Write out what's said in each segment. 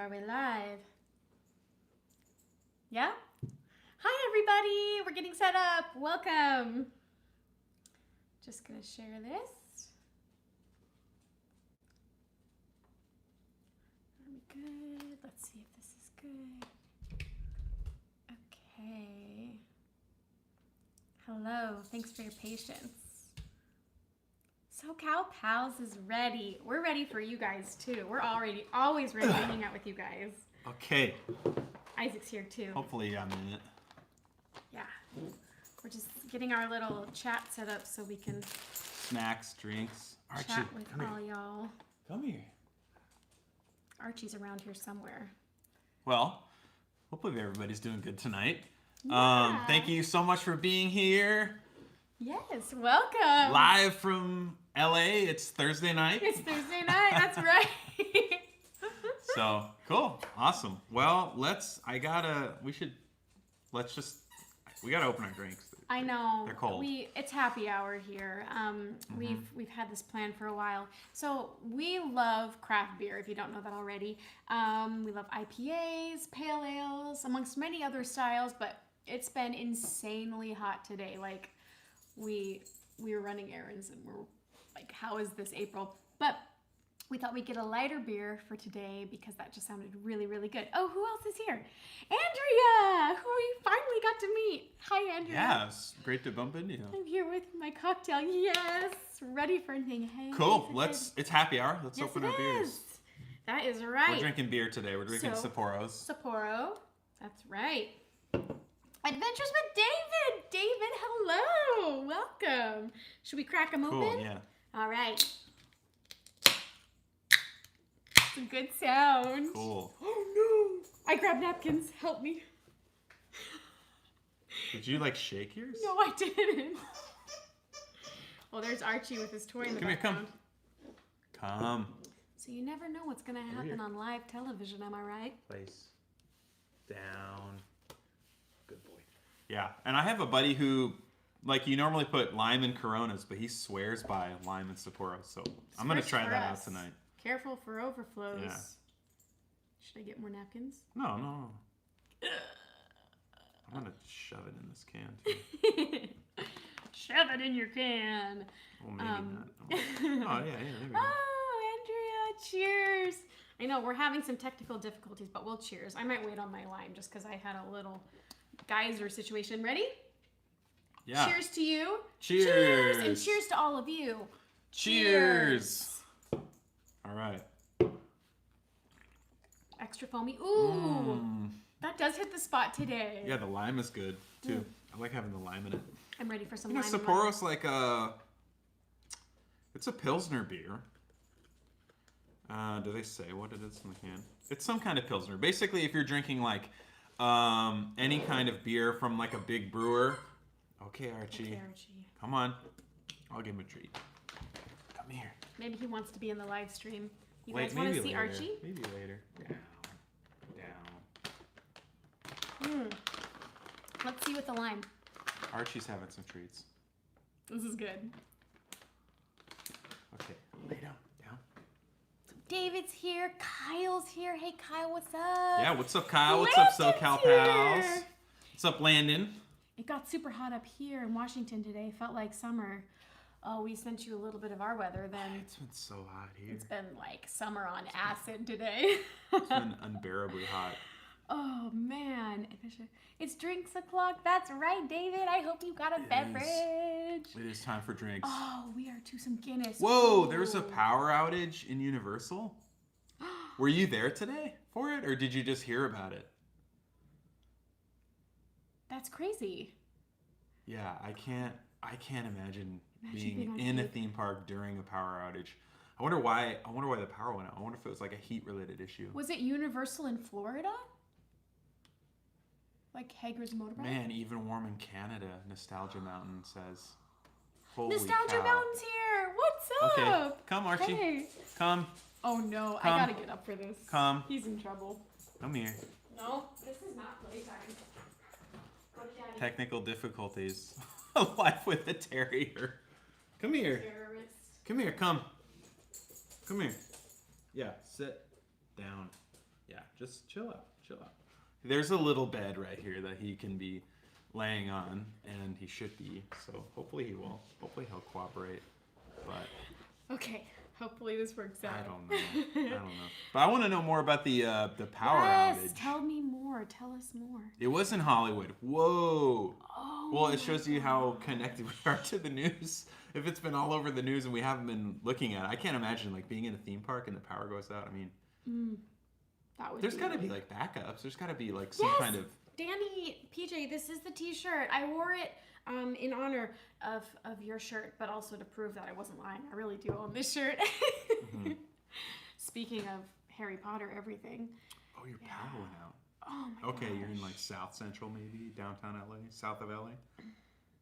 Are we live? Yeah? Hi everybody! We're getting set up. Welcome. Just gonna share this. Are we good? Let's see if this is good. Okay. Hello. Thanks for your patience. So Cow Pals is ready. We're ready for you guys too. We're always ready to hang out with you guys. Okay. Isaac's here too. Hopefully I'm in it. Yeah. We're just getting our little chat set up so we can Snacks, drinks. Archie, chat with come all here. y'all. Come here. Archie's around here somewhere. Well, hopefully everybody's doing good tonight. Yeah. Thank you so much for being here. Yes, welcome. Live from LA. It's Thursday night. It's Thursday night. That's right. So cool. Awesome. Well, we gotta open our drinks. I know. They're cold. It's happy hour here. We've had this plan for a while. So we love craft beer, if you don't know that already. We love IPAs, pale ales, amongst many other styles, but it's been insanely hot today. Like we were running errands and we're like, how is this April? But we thought we'd get a lighter beer for today because that just sounded really, really good. Oh, who else is here? Andrea, who we finally got to meet. Hi, Andrea. Yeah, it's great to bump into you. I'm here with my cocktail. Yes, ready for anything. Hey, Cool. It's happy hour. Let's yes, open it our beers. is. That is right. We're drinking beer today. We're drinking Sapporos. Sapporo. That's right. Adventures with David. David, hello. Welcome. Should we crack them Cool, open? yeah. All right. It's a good sound. Cool. Oh no. I grabbed napkins. Help me. Did you shake yours? No, I didn't. Well, there's Archie with his toy in the Come here, background. Come. So you never know what's going to happen on live television, am I right? Place. Down. Good boy. Yeah, and I have a buddy who, you normally put lime in Coronas, but he swears by lime and Sapporo, so I'm going to try that out tonight. Careful for overflows. Yeah. Should I get more napkins? No. I'm going to shove it in this can, too. Shove it in your can. Well, maybe not. Oh, yeah, there we go. Oh, Andrea, cheers. I know, we're having some technical difficulties, but we'll cheers. I might wait on my lime just because I had a little geyser situation. Ready? Yeah. Cheers to you. Cheers. And cheers to all of you. Cheers. All right. Extra foamy. Ooh. That does hit the spot today. Yeah, the lime is good, too. I like having the lime in it. I'm ready for some You know, lime. Sapporo's it's a Pilsner beer. Do they say what it is in the can? It's some kind of Pilsner. Basically, if you're drinking any kind of beer from a big brewer. Okay, Archie. Okay, Archie. Come on. I'll give him a treat. Come here. Maybe he wants to be in the live stream. You Wait, guys want to see later. Archie? Maybe later. Down. Let's see with the lime. Archie's having some treats. This is good. Okay, lay down. David's here. Kyle's here. Hey, Kyle, what's up? Yeah, what's up, Kyle? What's up, SoCal pals? Here. What's up, Landon? It got super hot up here in Washington today. Felt like summer. Oh, we sent you a little bit of our weather then. It's been so hot here. It's been like summer on acid today. It's been unbearably hot. Oh, man. It's drinks o'clock. That's right, David. I hope you got a beverage. It is time for drinks. Oh, we are to some Guinness. Whoa, there was a power outage in Universal? Were you there today for it, or did you just hear about it? That's crazy. Yeah, I can't imagine being in a theme park during a power outage. I wonder why the power went out. I wonder if it was a heat-related issue. Was it Universal in Florida? Like Hager's Motorbike? Man, even warm in Canada, Nostalgia Mountain says. Holy Nostalgia cow. Mountain's here. What's up? Okay, come, Archie. Hey. Come. Oh no, Come. I gotta get up for this. Come. He's in trouble. Come here. No, this is not playtime. Go to Daddy. Technical difficulties. Life with a terrier. Come here. Terrorist. Come here. Come. Come here. Yeah, sit down. Yeah, just chill out. There's a little bed right here that he can be laying on, and he should be. So hopefully he will. Hopefully he'll cooperate. But okay, hopefully this works out. I don't know. But I want to know more about the power outage. Tell me more. Tell us more. It was in Hollywood. Whoa. Oh. Well, it shows you how connected we are to the news. If it's been all over the news and we haven't been looking at it, I can't imagine like being in a theme park and the power goes out. I mean, there's got to be like backups. There's got to be like some kind of. Danny, PJ, this is the T-shirt. I wore it in honor of your shirt, but also to prove that I wasn't lying. I really do own this shirt. Speaking of Harry Potter, everything. Oh, your power went out. Oh my Okay, gosh. you're in like South Central, maybe downtown LA, south of LA.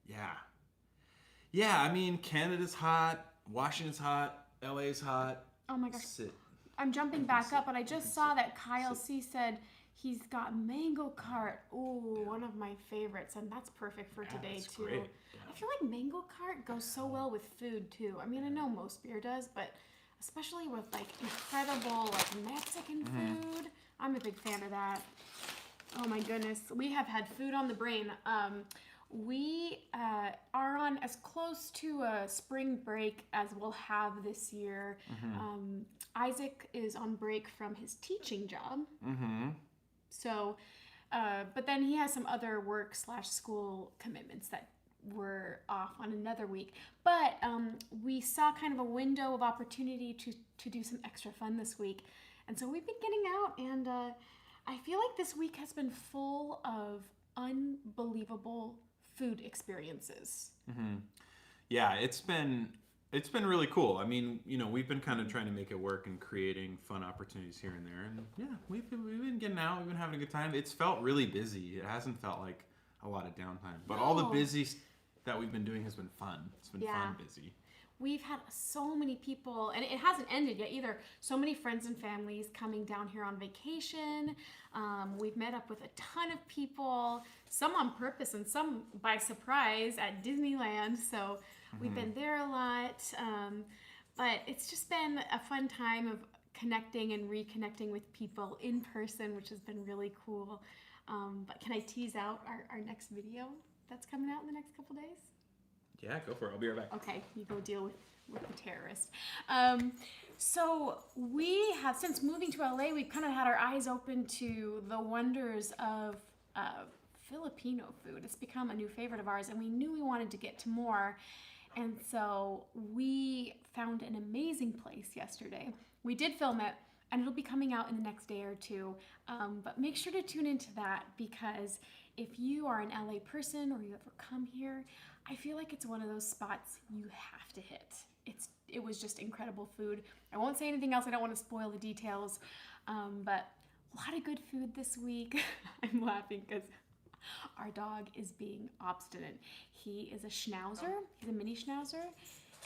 Yeah. I mean, Canada's hot, Washington's hot, LA's hot. Oh my gosh. Sit. I'm jumping back up, but I just saw that Kyle C said he's got mango cart. Ooh, one of my favorites, and that's perfect for today that's too. great. Yeah. I feel like mango cart goes so well with food too. I mean, I know most beer does, but especially with like incredible like Mexican food, I'm a big fan of that. Oh my goodness, we have had food on the brain. We are on as close to a spring break as we'll have this year. Isaac is on break from his teaching job. So, but then he has some other work/school commitments that were off on another week. But we saw kind of a window of opportunity to do some extra fun this week. And so we've been getting out, and I feel like this week has been full of unbelievable food experiences. Yeah, it's been really cool. I mean, you know, we've been kind of trying to make it work and creating fun opportunities here and there. And yeah, we've been getting out. We've been having a good time. It's felt really busy. It hasn't felt like a lot of downtime. But all the busy that we've been doing has been fun. It's been fun busy. We've had so many people, and it hasn't ended yet either. So many friends and families coming down here on vacation. We've met up with a ton of people, some on purpose and some by surprise at Disneyland. So we've been there a lot. But it's just been a fun time of connecting and reconnecting with people in person, which has been really cool. But can I tease out our next video that's coming out in the next couple days? Yeah, go for it. I'll be right back. Okay, you go deal with the terrorist. So we have, since moving to LA, we've kind of had our eyes open to the wonders of Filipino food. It's become a new favorite of ours, and we knew we wanted to get to more. And so we found an amazing place yesterday. We did film it, and it'll be coming out in the next day or two. But make sure to tune into that, because if you are an LA person or you ever come here, I feel like it's one of those spots you have to hit. It was just incredible food. I won't say anything else. I don't want to spoil the details. But a lot of good food this week. I'm laughing because our dog is being obstinate. He is a schnauzer. He's a mini schnauzer.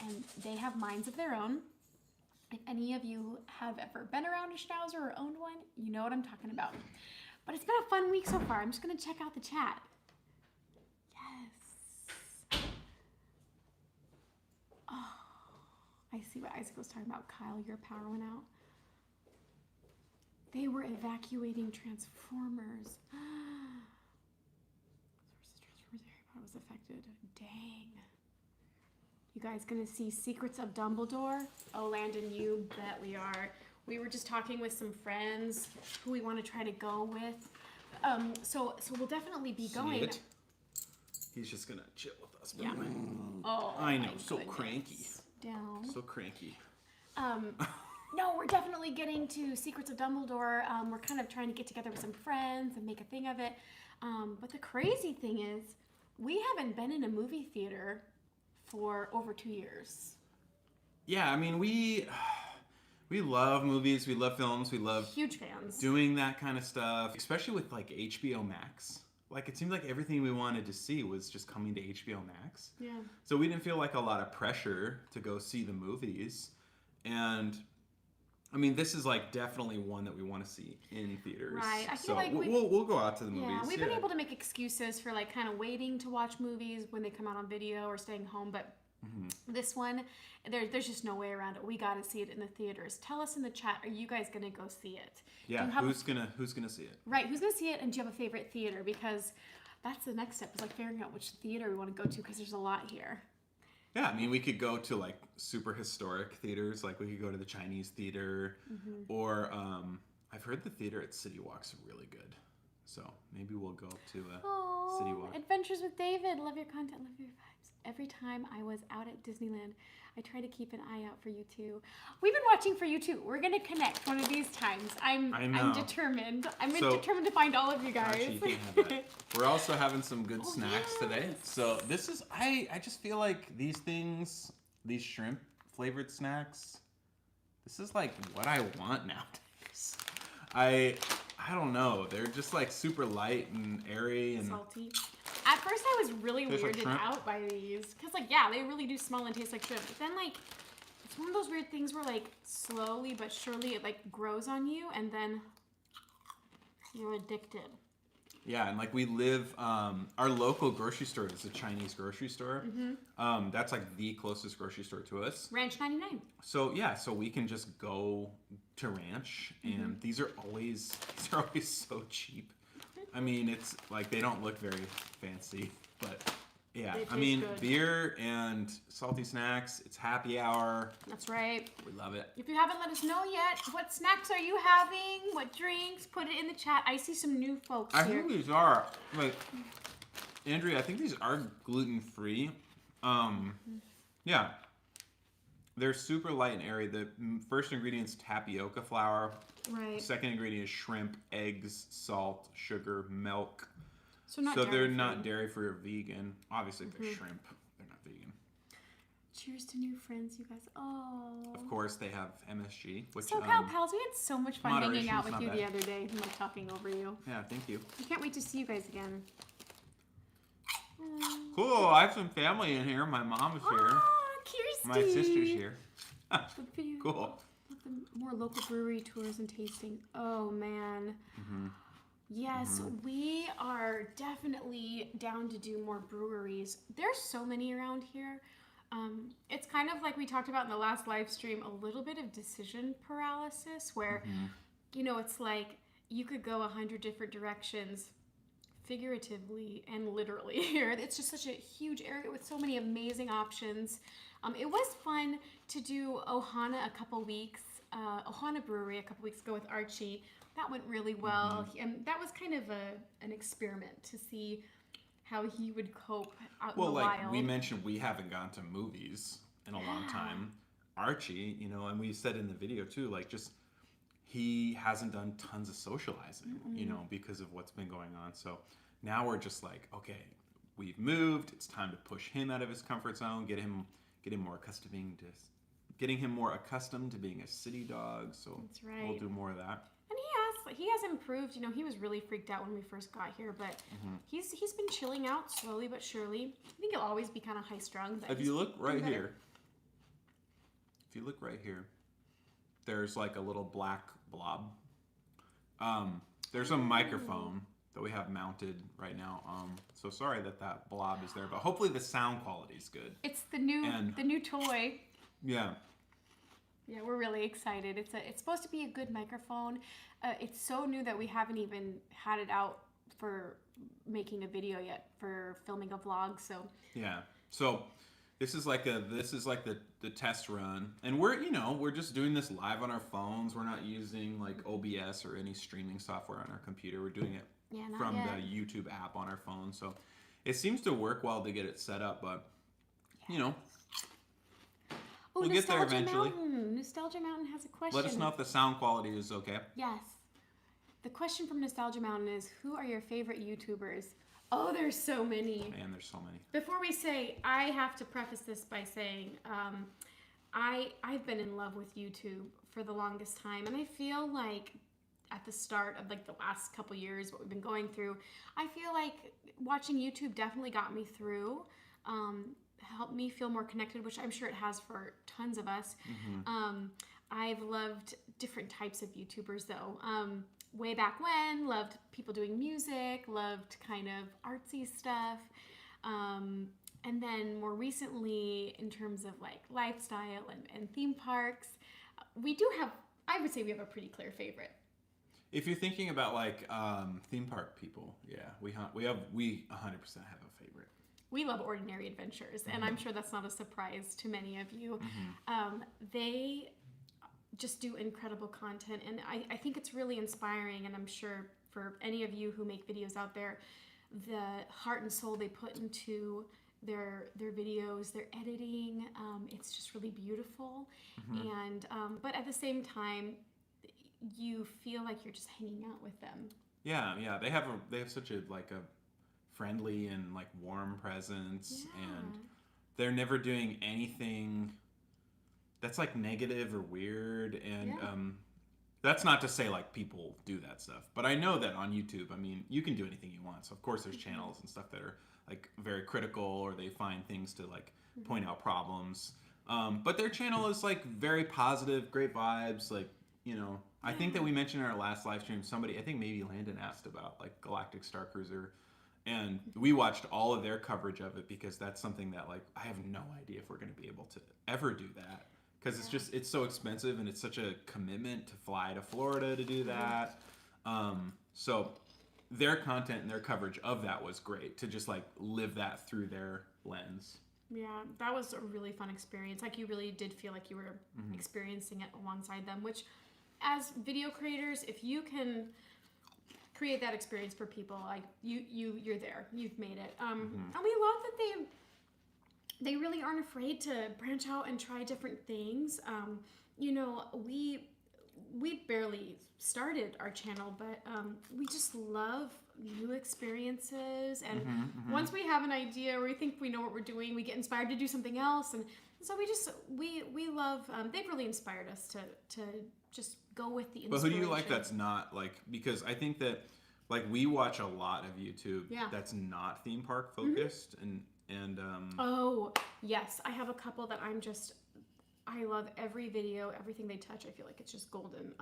And they have minds of their own. If any of you have ever been around a schnauzer or owned one, you know what I'm talking about. But it's been a fun week so far. I'm just going to check out the chat. Yes. Oh, I see what Isaac was talking about. Kyle, your power went out. They were evacuating Transformers. Transformers Harry Potter was affected. Dang. You guys gonna see Secrets of Dumbledore? Oh, Landon, you bet we are. We were just talking with some friends who we want to try to go with. So we'll definitely be going. It? He's just gonna chill with us. Yeah. Oh, I know, my so goodness. cranky. Down. So cranky. No, we're definitely getting to Secrets of Dumbledore. We're kind of trying to get together with some friends and make a thing of it. But the crazy thing is, we haven't been in a movie theater for over 2 years. Yeah, I mean, we love movies, we love films, we love Huge fans. doing that kind of stuff, especially with like HBO Max. Like, it seemed like everything we wanted to see was just coming to HBO Max. Yeah. So we didn't feel like a lot of pressure to go see the movies. And I mean, this is like definitely one that we want to see in theaters. Right. I so feel like we'll go out to the movies. Yeah, we've been able to make excuses for like kind of waiting to watch movies when they come out on video or staying home, but This one, there's just no way around it. We got to see it in the theaters. Tell us in the chat, are you guys going to go see it? Yeah, who's gonna see it? Right, who's going to see it, and do you have a favorite theater? Because that's the next step, is like figuring out which theater we want to go to, because there's a lot here. Yeah, I mean, we could go to like super historic theaters. Like we could go to the Chinese theater, or I've heard the theater at City Walk's really good. So maybe we'll go to City Walk. Adventures with David. Love your content, love your vibes. Every time I was out at Disneyland, I try to keep an eye out for you too. We've been watching for you too. We're gonna connect one of these times. I'm determined. I'm determined to find all of you guys. Actually, you can't have that. We're also having some good snacks today. So this is I just feel like these things, these shrimp flavored snacks, this is like what I want nowadays. I don't know. They're just like super light and airy and salty. At first, I was really weirded out by these because, like, yeah, they really do smell and taste like shrimp. But then, like, it's one of those weird things where, like, slowly but surely it like grows on you, and then you're addicted. Yeah, and like we live, our local grocery store is a Chinese grocery store. That's like the closest grocery store to us. Ranch 99. So yeah, so we can just go to Ranch, and these are always so cheap. I mean, it's like they don't look very fancy, but yeah. I mean, good. Beer and salty snacks. It's happy hour. That's right. We love it. If you haven't let us know yet, what snacks are you having? What drinks? Put it in the chat. I see some new folks here. I think these are like Andrea. I think these are gluten-free. Yeah. They're super light and airy. The first ingredient is tapioca flour. Right. Second ingredient is shrimp, eggs, salt, sugar, milk. So they're not dairy-free or vegan. Obviously, they're shrimp. They're not vegan. Cheers to new friends, you guys. Oh. Of course, they have MSG. Which, SoCal Pals, we had so much fun hanging out with you the other day and like talking over you. Yeah, thank you. I can't wait to see you guys again. Cool. I have some family in here. My mom is here. Kirsty. My sister's here. Cool. More local brewery tours and tasting. Oh man. Yes, we are definitely down to do more breweries. There's so many around here. It's kind of like we talked about in the last live stream, a little bit of decision paralysis where, you know, it's like you could go 100 different directions figuratively and literally here. It's just such a huge area with so many amazing options. It was fun to do Ohana a couple weeks, Ohana Brewery a couple weeks ago with Archie. That went really well. And that was kind of an experiment to see how he would cope out in the wild. Well, like we mentioned, we haven't gone to movies in a long time. Archie, you know, and we said in the video too, like just he hasn't done tons of socializing, you know, because of what's been going on. So now we're just like, okay, we've moved. It's time to push him out of his comfort zone, get him more getting him more accustomed to being a city dog. So that's right. We'll do more of that. And he has improved. You know, he was really freaked out when we first got here, but he's been chilling out slowly but surely. I think he'll always be kind of high strung. If you look right here, there's like a little black blob. There's a microphone that we have mounted right now. So sorry that blob is there, but hopefully the sound quality is good. It's the new toy. Yeah. Yeah, we're really excited. It's supposed to be a good microphone. It's so new that we haven't even had it out for making a video yet, for filming a vlog. So yeah. So this is like the test run, and we're just doing this live on our phones. We're not using like OBS or any streaming software on our computer. We're doing it from the YouTube app on our phone. So it seems to work well to get it set up, but you know. Oh, we'll get there eventually. Nostalgia Mountain has a question. Let us know if the sound quality is okay. Yes. The question from Nostalgia Mountain is, who are your favorite YouTubers? Oh, there's so many. Man, there's so many. Before we say, I have to preface this by saying, I've been in love with YouTube for the longest time, and I feel like at the start of like the last couple years, what we've been going through, I feel like watching YouTube definitely got me through. Helped me feel more connected, which I'm sure it has for tons of us. I've loved different types of YouTubers though. Way back when, loved people doing music, loved kind of artsy stuff. And then more recently, in terms of like lifestyle and theme parks, we do have, I would say we have a pretty clear favorite. If you're thinking about like theme park people, yeah, we 100% have a favorite. We love Ordinary Adventures, and I'm sure that's not a surprise to many of you. They just do incredible content, and I think it's really inspiring, and I'm sure for any of you who make videos out there, the heart and soul they put into their videos, their editing, it's just really beautiful. And but at the same time, you feel like you're just hanging out with them. Yeah, they have such a like a friendly and like warm presence, and they're never doing anything that's like negative or weird. And that's not to say like people do that stuff, but I know that on YouTube, I mean, you can do anything you want. So of course there's channels and stuff that are like very critical, or they find things to like point out problems. But their channel is like very positive, great vibes. Like, you know, I think that we mentioned in our last live stream, somebody, I think maybe Landon asked about like Galactic Star Cruiser, and we watched all of their coverage of it because that's something that like I have no idea if we're going to be able to ever do that, because it's so expensive and it's such a commitment to fly to Florida to do that. So their content and their coverage of that was great, to just like live that through their lens. Yeah, that was a really fun experience. Like, you really did feel like you were experiencing it alongside them, which as video creators, if you can create that experience for people, like you're there, you've made it. And we love that they really aren't afraid to branch out and try different things. You know, we barely started our channel, but we just love new experiences. And once we have an idea or we think we know what we're doing, we get inspired to do something else. And so we love, they've really inspired us to just go with the inspiration. But who do you like that's not like, because I think that like we watch a lot of YouTube that's not theme park focused, and oh yes, I have a couple that I love every video, everything they touch. I feel like it's just golden.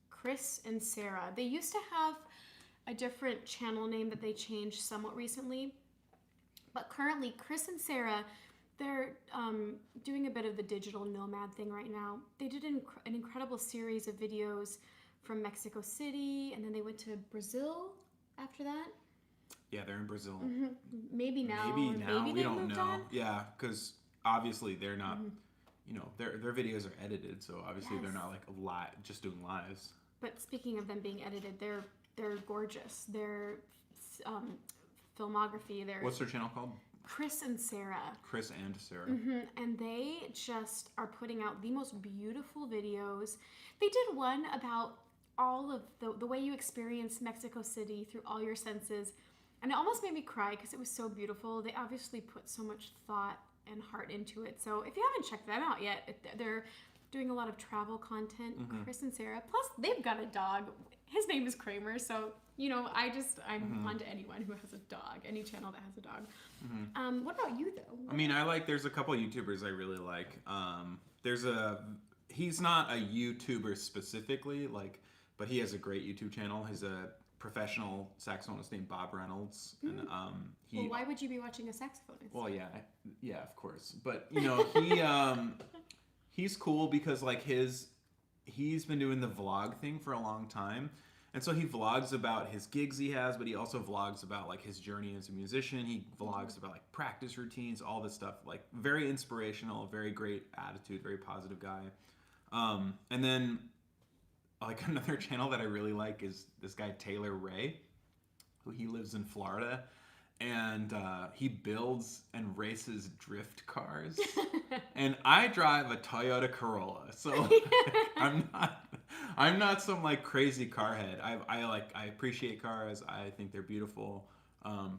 Chris and Sarah. They used to have a different channel name that they changed somewhat recently, but currently Chris and Sarah, they're doing a bit of the digital nomad thing right now. They did an incredible series of videos from Mexico City, and then they went to Brazil after that. Yeah, they're in Brazil. Maybe now. Maybe we don't know. On. Yeah, because obviously they're not. You know, their videos are edited, so obviously they're not like just doing lives. But speaking of them being edited, they're gorgeous. Their filmography. What's their channel called? Chris and Sarah. Chris and Sarah. And they just are putting out the most beautiful videos. They did one about all of the way you experience Mexico City through all your senses. And it almost made me cry because it was so beautiful. They obviously put so much thought and heart into it. So if you haven't checked them out yet, they're doing a lot of travel content, Chris and Sarah. Plus, they've got a dog. His name is Kramer, so, you know, I'm on to anyone who has a dog, any channel that has a dog. What about you, though? I mean, there's a couple YouTubers I really like. He's not a YouTuber specifically, like, but he has a great YouTube channel. He's a professional saxophonist named Bob Reynolds. And well, why would you be watching a saxophonist? Well, yeah, of course. But, you know, he's cool because, like, he's been doing the vlog thing for a long time. And so he vlogs about his gigs he has, but he also vlogs about like his journey as a musician. He vlogs about like practice routines, all this stuff, like very inspirational, very great attitude, very positive guy. And then like another channel that I really like is this guy, Taylor Ray, who he lives in Florida. And he builds and races drift cars. And I drive a Toyota Corolla, so I'm not some like crazy car head. I appreciate cars. I think they're beautiful.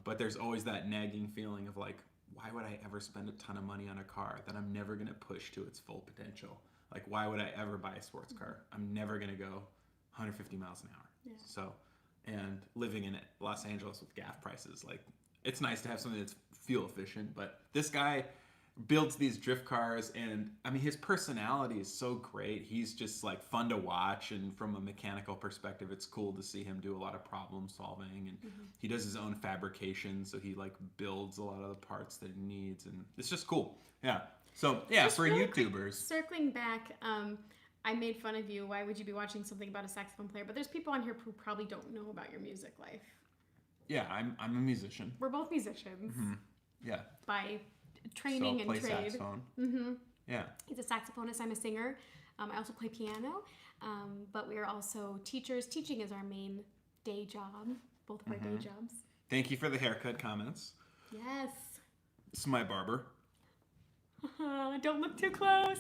But there's always that nagging feeling of like, why would I ever spend a ton of money on a car that I'm never gonna push to its full potential? Like, why would I ever buy a sports car? I'm never gonna go 150 miles an hour. Yeah. So, and living in Los Angeles with gas prices, like, it's nice to have something that's fuel efficient, but this guy builds these drift cars, and I mean his personality is so great. He's just like fun to watch, and from a mechanical perspective it's cool to see him do a lot of problem solving, and he does his own fabrication, so he like builds a lot of the parts that he needs, and it's just cool. Yeah. So yeah, Just for really quick, YouTubers. circling back, I made fun of you. Why would you be watching something about a saxophone player? But there's people on here who probably don't know about your music life. Yeah, I'm a musician. We're both musicians Yeah. by training and play trade. saxophone. Yeah. He's a saxophonist. I'm a singer. I also play piano. But we are also teachers. Teaching is our main day job. Both of our day jobs. Thank you for the haircut comments. Yes. This is my barber. Don't look too close.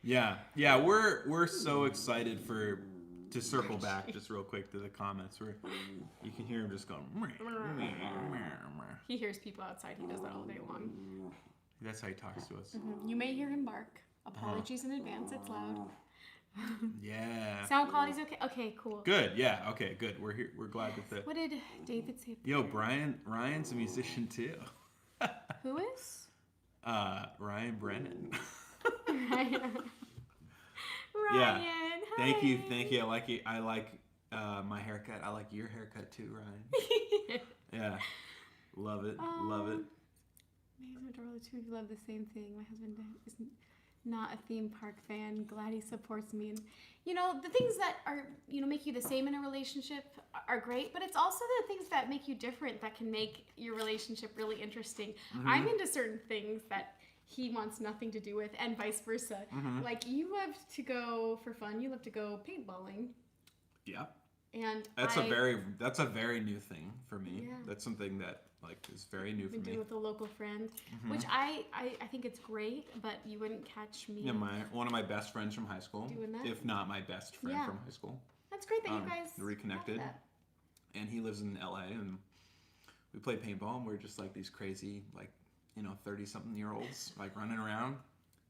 Yeah, we're so excited to circle back just real quick to the comments where you can hear him just going. He hears people outside. He does that all day long. That's how he talks to us. You may hear him bark. Apologies in advance. It's loud. Yeah. Sound quality's okay. Okay, cool. Good. Yeah. Okay. Good. We're here. We're glad that the. What did David say? Yo, Ryan's a musician too. Who is? Ryan Brennan. Ryan. Yeah. Hi. Thank you. I like it. I like my haircut. I like your haircut too, Ryan. Yeah. Love it. Love it. My husband and the two of you love the same thing. My husband is not a theme park fan. Glad he supports me. And, the things that are, make you the same in a relationship are great, but it's also the things that make you different that can make your relationship really interesting. I'm into certain things that he wants nothing to do with, and vice versa. Like, you love to go for fun. You love to go paintballing. Yeah. And that's a very new thing for me. Yeah. That's something that is very new for me. Doing with a local friend, which I think it's great, but you wouldn't catch me. Yeah, one of my best friends from high school, doing that? if not my best friend from high school. That's great that you guys reconnected, have that. And he lives in LA, and we play paintball, and we're just like these crazy 30-something-year-olds running around.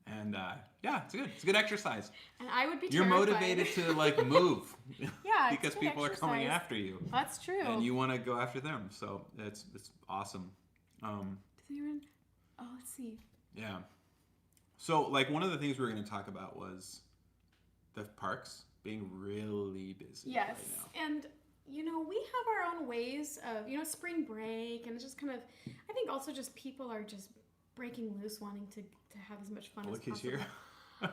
And it's good. It's a good exercise. And I would be You're terrified. motivated to move. Yeah, because people are coming after you. That's true. And you want to go after them. So it's awesome. Let's see. Yeah. So one of the things we were going to talk about was the parks being really busy. Yes. Right now. And we have our own ways of, spring break, and it's just kind of, I think also just people are just breaking loose, wanting to have as much fun as possible. Look, he's here. Dawn!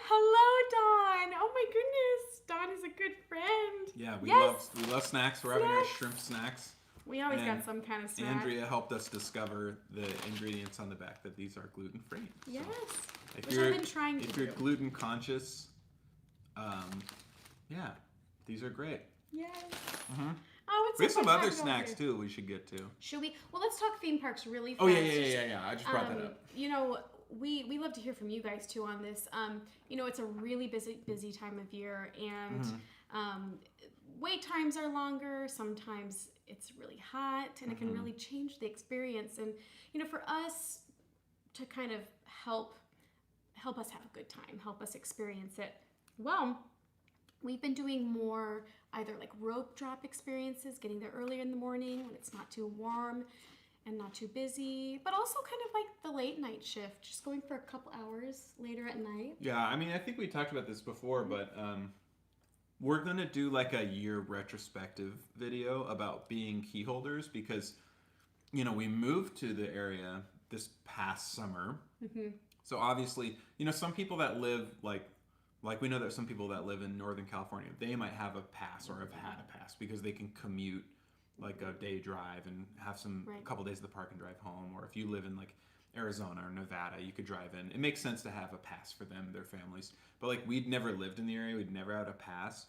Hello, Dawn! Oh my goodness, Dawn is a good friend. Yeah, we Yes! love snacks. We're having our shrimp snacks. We always And got some kind of snack. Andrea helped us discover the ingredients on the back that these are gluten-free. Yes. If Which you're, I've been trying to if you're do. gluten conscious, these are great. Yes. Mm-hmm. Oh, it's We have so some fun other having you all snacks here. too we should get to. Should we? Well, let's talk theme parks really fast. Oh yeah. I just brought that up. We love to hear from you guys too on this. It's a really busy time of year, and wait times are longer. Sometimes it's really hot, and it can really change the experience. And for us to kind of help us have a good time, help us experience it. Well, we've been doing more either rope drop experiences, getting there earlier in the morning when it's not too warm and not too busy, but also kind of the late night shift, just going for a couple hours later at night. Yeah, I mean, I think we talked about this before, but we're going to do a year retrospective video about being key holders because, we moved to the area this past summer. So obviously, some people that live we know that some people that live in Northern California, they might have a pass or have had a pass because they can commute a day drive and have a couple days at the park and drive home. Or if you live in Arizona or Nevada, you could drive in. It makes sense to have a pass for them and their families. But we'd never lived in the area, we'd never had a pass.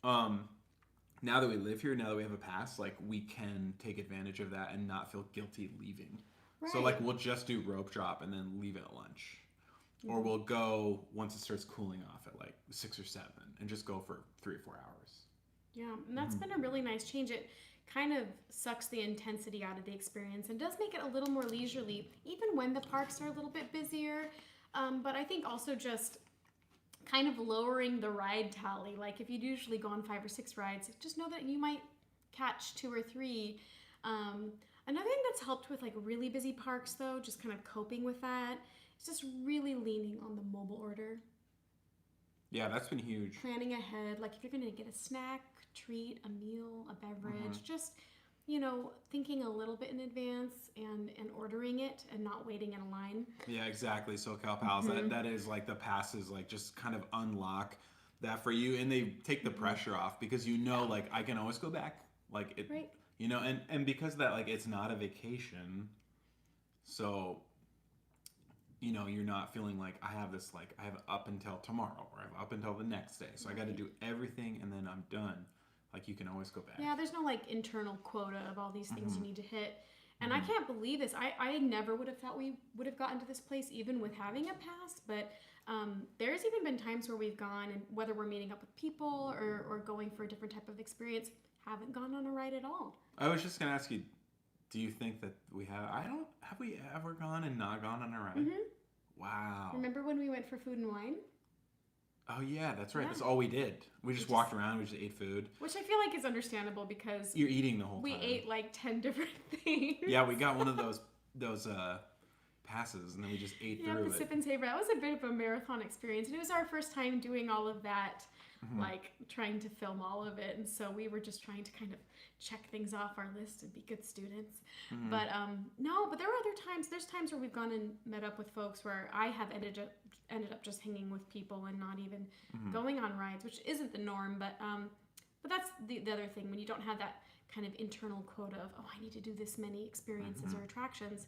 Now that we live here, now that we have a pass, we can take advantage of that and not feel guilty leaving. Right. So we'll just do rope drop and then leave at lunch. Or we'll go once it starts cooling off at 6 or 7 and just go for 3 or 4 hours. Yeah, and that's been a really nice change. It kind of sucks the intensity out of the experience and does make it a little more leisurely, even when the parks are a little bit busier. But I think also just kind of lowering the ride tally. If you'd usually go on 5 or 6 rides, just know that you might catch 2 or 3. Another thing that's helped with like really busy parks though, just kind of coping with that, is just really leaning on the mobile order. Yeah, that's been huge. Planning ahead, like if you're gonna get a snack, treat, a meal, a beverage, just thinking a little bit in advance and ordering it and not waiting in a line. Yeah, exactly. SoCal Pals, that is like the passes, like just kind of unlock that for you, and they take the pressure off because like I can always go back, like it, Right. and because of that, like it's not a vacation, so you're not feeling like I have this, like I have up until tomorrow or I have up until the next day, so I got to do everything and then I'm done. Like you can always go back. Yeah, there's no like internal quota of all these things you need to hit. And I can't believe this. I never would have thought we would have gotten to this place even with having a pass, but there's even been times where we've gone, and whether we're meeting up with people or going for a different type of experience, haven't gone on a ride at all. I was just gonna ask you, do you think that we have? Have we ever gone and not gone on a ride? Wow. Remember when we went for food and wine? Oh yeah, that's right. Yeah. That's all we did. We just walked around. We just ate food. Which I feel like is understandable because you're eating the whole time. We ate like 10 different things. Yeah, we got one of those passes, and then we just ate through the sip and savor. That was a bit of a marathon experience, and it was our first time doing all of that, like trying to film all of it, and so we were just trying to kind of check things off our list and be good students. But but there were other times. There's times where we've gone and met up with folks where I have ended up just hanging with people and not even going on rides, which isn't the norm. But that's the other thing, when you don't have that kind of internal quota of, oh, I need to do this many experiences or attractions.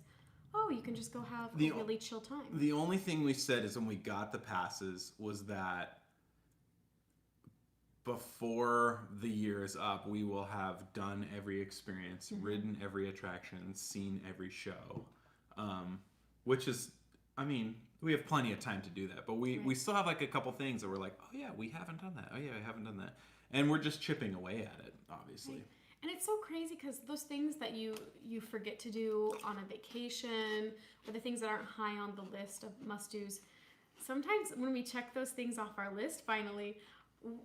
Oh, you can just go have a really chill time. The only thing we said is when we got the passes was that before the year is up, we will have done every experience, ridden every attraction, seen every show, which is, I mean, we have plenty of time to do that, but we still have like a couple things that we're like, oh yeah, we haven't done that. Oh yeah, we haven't done that. And we're just chipping away at it, obviously. Right. And it's so crazy because those things that you forget to do on a vacation, or the things that aren't high on the list of must-dos, sometimes when we check those things off our list finally,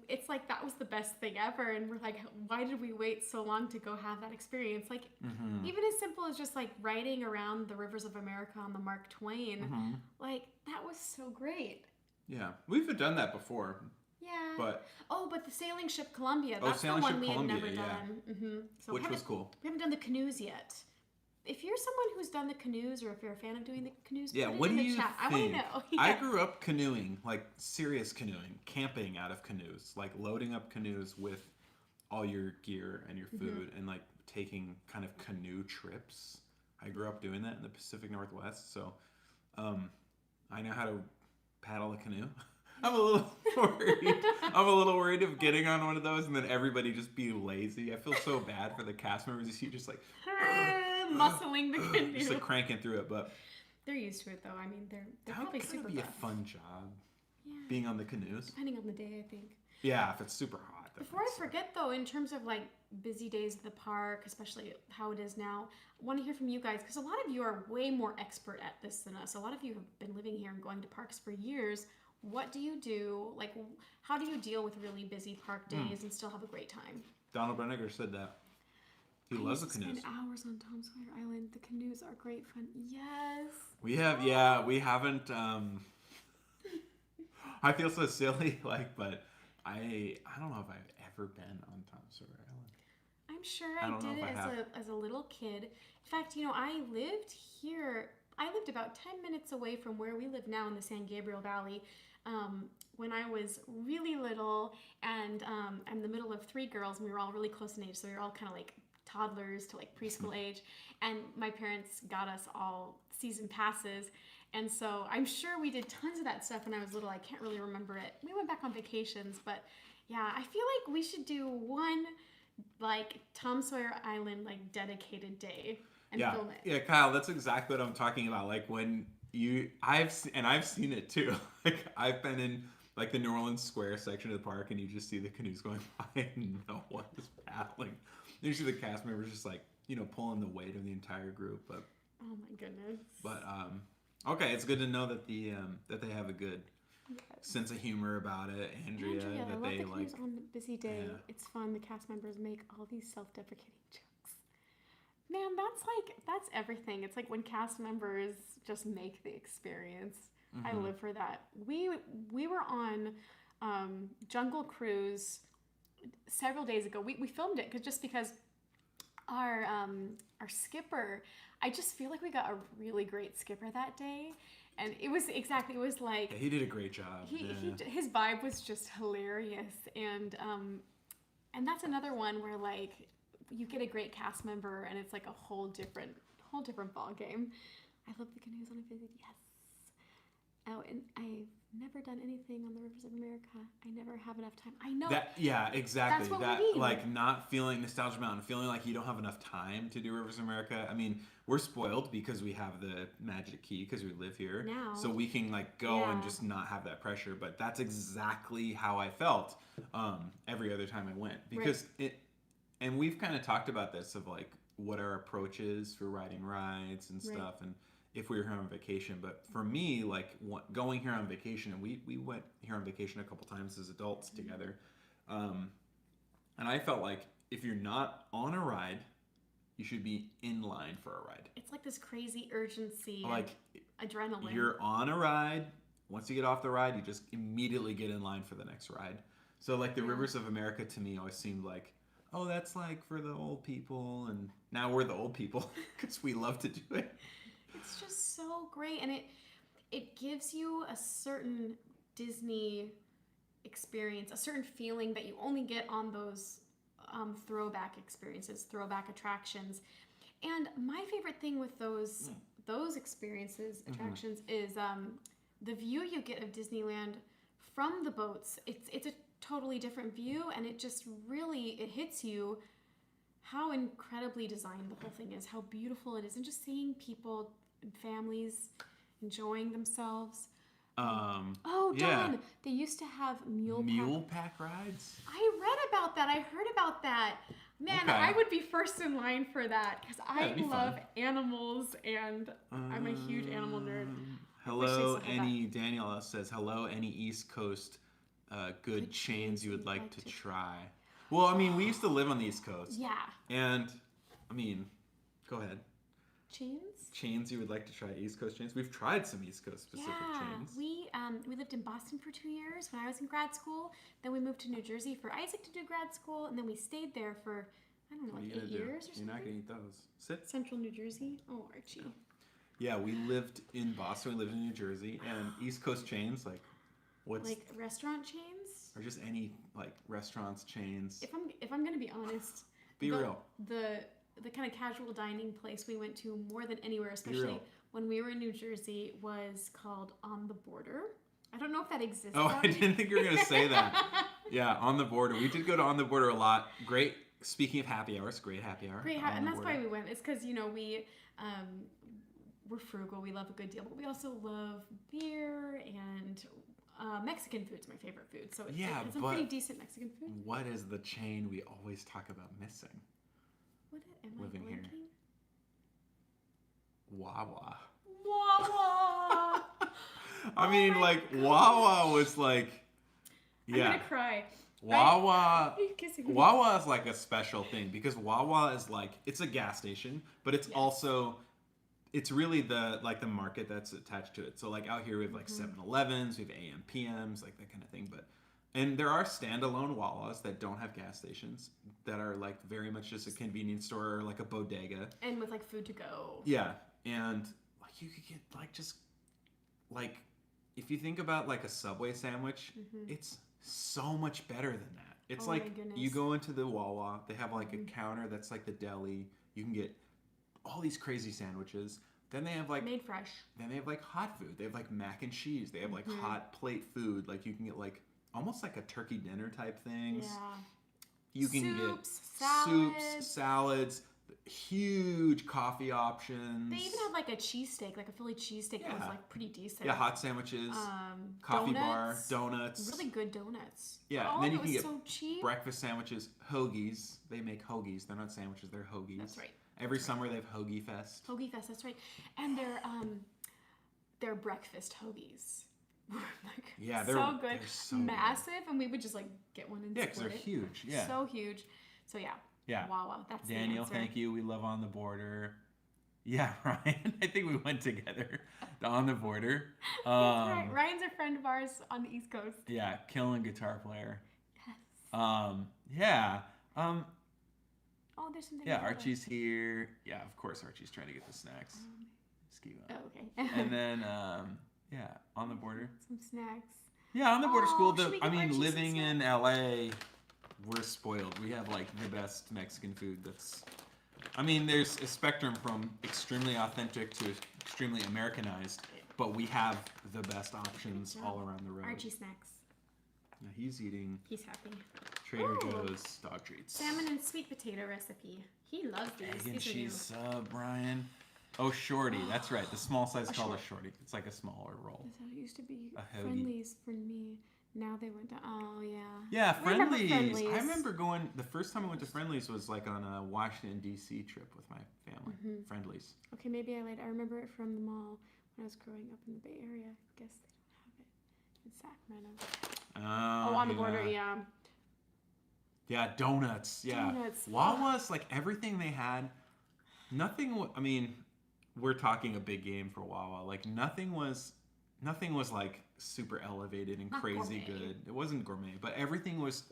it's like that was the best thing ever, and we're like, why did we wait so long to go have that experience? Like even as simple as just like riding around the rivers of America on the Mark Twain, like that was so great. Yeah, we've done that before. Yeah. But the sailing ship Columbia, that's the one we had never done. So which was cool. We haven't done the canoes yet. If you're someone who's done the canoes, or if you're a fan of doing the canoes, yeah, put what it do in the you chat. think? I want to know. Yeah. I grew up canoeing, like serious canoeing, camping out of canoes, like loading up canoes with all your gear and your food, and like taking kind of canoe trips. I grew up doing that in the Pacific Northwest, so I know how to paddle a canoe. I'm a little worried. I'm a little worried of getting on one of those and then everybody just be lazy. I feel so bad for the cast members. You see, just like muscling the canoe, just like cranking through it. But they're used to it, though. I mean, they're probably super. That would be a fun job. Yeah. Being on the canoes. Depending on the day, I think. Yeah, if it's super hot. Before I forget, though, in terms of like busy days at the park, especially how it is now, I want to hear from you guys, because a lot of you are way more expert at this than us. A lot of you have been living here and going to parks for years. What do you do? Like, how do you deal with really busy park days and still have a great time? Donald Brenniger said that. He loves the canoes. Spend hours on Tom Sawyer Island. The canoes are great fun. Yes. We have, we haven't. I feel so silly, like, but I don't know if I've ever been on Tom Sawyer Island. I'm sure I did it as a little kid. In fact, I lived here. I lived about 10 minutes away from where we live now in the San Gabriel Valley when I was really little, and I'm the middle of 3 girls, and we were all really close in age, so we were all kind of like toddlers to like preschool age, and my parents got us all season passes, and so I'm sure we did tons of that stuff when I was little. I can't really remember it. We went back on vacations, but yeah, I feel like we should do one like Tom Sawyer Island like dedicated day. Film it. Yeah, Kyle, that's exactly what I'm talking about. Like when I've seen it too. Like I've been in like the New Orleans Square section of the park, and you just see the canoes going by, and no one is paddling. And you see the cast members just like pulling the weight of the entire group. But oh my goodness. But okay, it's good to know that that they have a good sense of humor about it, Andrea. That I love they the canoes like on a busy day. Yeah. It's fun. The cast members make all these self-deprecating jokes. Man, that's everything. It's like when cast members just make the experience. I live for that. We were on Jungle Cruise several days ago. We filmed it because our skipper, I just feel like we got a really great skipper that day. And it was like Yeah, he did a great job. His vibe was just hilarious, and that's another one where like you get a great cast member and it's like a whole different ball game. I love the canoes on a visit. Yes. Oh, and I've never done anything on the rivers of America. I never have enough time. I know. Yeah, exactly. That's what that we mean. Like not feeling Nostalgia Mountain, feeling like you don't have enough time to do Rivers of America. I mean, we're spoiled because we have the magic key because we live here. Now. So we can like go and just not have that pressure. But that's exactly how I felt every other time I went because and we've kind of talked about this of like what our approach is for riding rides and stuff and if we were here on vacation. But for me, like going here on vacation, and we went here on vacation a couple times as adults together, and I felt like if you're not on a ride, you should be in line for a ride. It's like this crazy urgency, like and adrenaline. You're on a ride. Once you get off the ride, you just immediately get in line for the next ride. So like the Rivers of America to me always seemed like, oh, that's like for the old people, and now we're the old people because we love to do it. It's just so great, and it gives you a certain Disney experience, a certain feeling that you only get on those throwback experiences, throwback attractions. And my favorite thing with those experiences, attractions, is the view you get of Disneyland from the boats. It's a totally different view, and it just really hits you how incredibly designed the whole thing is, how beautiful it is, and just seeing people and families enjoying themselves. Dawn, they used to have mule pack rides. I read about that. I heard about that. Man, okay. I would be first in line for that because I love animals and I'm a huge animal nerd. Hello, Daniela says, hello, any East Coast good chains you would like to try. Well, I mean, we used to live on the East Coast. Yeah. And, I mean, go ahead. Chains? Chains you would like to try, East Coast chains? We've tried some East Coast specific chains. We lived in Boston for 2 years when I was in grad school. Then we moved to New Jersey for Isaac to do grad school. And then we stayed there for, I don't know, like 8 years or something. You're not going to eat those. Sit. Central New Jersey. Oh, Archie. Yeah, we lived in Boston. We lived in New Jersey. And East Coast chains, like, what's... Like restaurant chains? Or just any, like, restaurants, chains. If I'm going to be honest... Be real. The kind of casual dining place we went to more than anywhere, especially when we were in New Jersey, was called On the Border. I don't know if that exists. Oh, I didn't think you were going to say that. Yeah, On the Border. We did go to On the Border a lot. Great. Speaking of happy hours, great happy hour. And that's why we went. It's because, we're frugal. We love a good deal. But we also love beer and... Mexican food's my favorite food. So it's some pretty decent Mexican food. What is the chain we always talk about missing? What am living I here? Wawa. I mean, like, Wawa was like... Yeah. I'm gonna cry. Wawa is like a special thing because Wawa is like, it's a gas station, but it's also... It's really the market that's attached to it. So like out here we have like 7-Elevens, we have AM, PMs, like that kind of thing. And there are standalone Wawas that don't have gas stations that are like very much just a convenience store or like a bodega. And with like food to go. Yeah. And like you could get like just like, if you think about like a Subway sandwich, it's so much better than that. It's like you go into the Wawa, they have like a counter that's like the deli. You can get all these crazy sandwiches. Then they have like made fresh. Then they have like hot food. They have like mac and cheese. They have like hot plate food. Like you can get like almost like a turkey dinner type things. Yeah. You can get soups, salads, huge coffee options. They even have like a cheesesteak, like a Philly cheesesteak that was like pretty decent. Yeah, hot sandwiches, coffee bar, donuts. Really good donuts. Yeah, and then you can get so cheap. Breakfast sandwiches, hoagies. They make hoagies. They're not sandwiches, they're hoagies. That's right. Every summer they have Hoagie Fest. Hoagie Fest, that's right. And they're breakfast hoagies. They're so good. They're so massive, and we would just like get one and split it. Yeah, because they're huge. Yeah. So huge. So yeah, Yeah. Wawa. That's Daniel, the answer. thank you. We love On the Border. Yeah, Ryan. I think we went together to On the Border. That's right. Ryan's a friend of ours on the East Coast. Yeah, killing guitar player. Yes. Yeah. Oh, there's something. Yeah, Archie's here. Yeah, of course, Archie's trying to get the snacks. Ski Oh, okay. and then, yeah, On the Border. Some snacks. Yeah, On the Border's cool. Should we give Archie some Living in snacks? LA, we're spoiled. We have like the best Mexican food. There's a spectrum from extremely authentic to extremely Americanized, but we have the best options all around the road. Archie snacks. Yeah, he's eating He's happy. Trader Ooh. Joe's dog treats. Salmon and sweet potato recipe. He loves these. Egg and These are cheese sub, Brian. Oh, shorty. That's right. The small size is called a shorty. It's like a smaller roll. That's how it used to be. A hoagie. Friendlies for me. Now they went to. Oh yeah. Yeah, remember Friendlies. I remember going. The first time I went to Friendlies was like on a Washington D.C. trip with my family. Friendlies. Okay, maybe I lied. I remember it from the mall when I was growing up in the Bay Area. I guess they don't have it in Sacramento. Oh, On the Border. Yeah. Yeah, donuts. Yeah. Donuts. Wawa's like everything they had. Nothing. We're talking a big game for Wawa. Like nothing was like super elevated and Not crazy gourmet. good. It wasn't gourmet, but everything was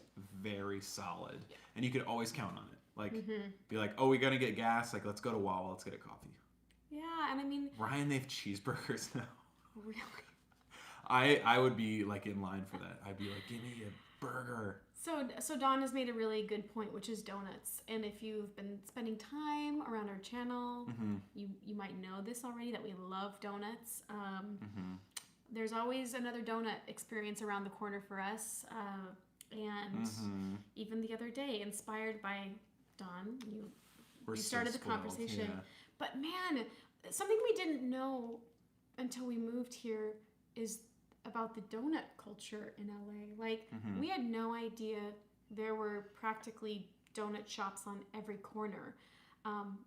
very solid, and you could always count on it. Like, be like, oh, we gotta get gas. Like, let's go to Wawa. Let's get a coffee. Yeah, and Ryan, they have cheeseburgers now. really. I would be like in line for that. I'd be like, give me a burger. So Dawn has made a really good point, which is donuts. And if you've been spending time around our channel, you might know this already, that we love donuts. There's always another donut experience around the corner for us. And even the other day, inspired by Dawn, you started the conversation. Yeah. But man, something we didn't know until we moved here is about the donut culture in LA. Like, we had no idea there were practically donut shops on every corner.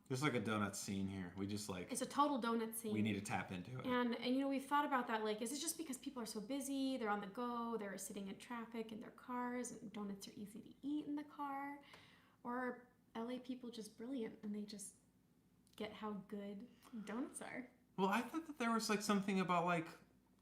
There's like a donut scene here. We just like, It's a total donut scene. we need to tap into it. And we've thought about that. Like, is it just because people are so busy, they're on the go, they're sitting in traffic in their cars, and donuts are easy to eat in the car? Or are LA people just brilliant and they just get how good donuts are? Well, I thought that there was like something about like,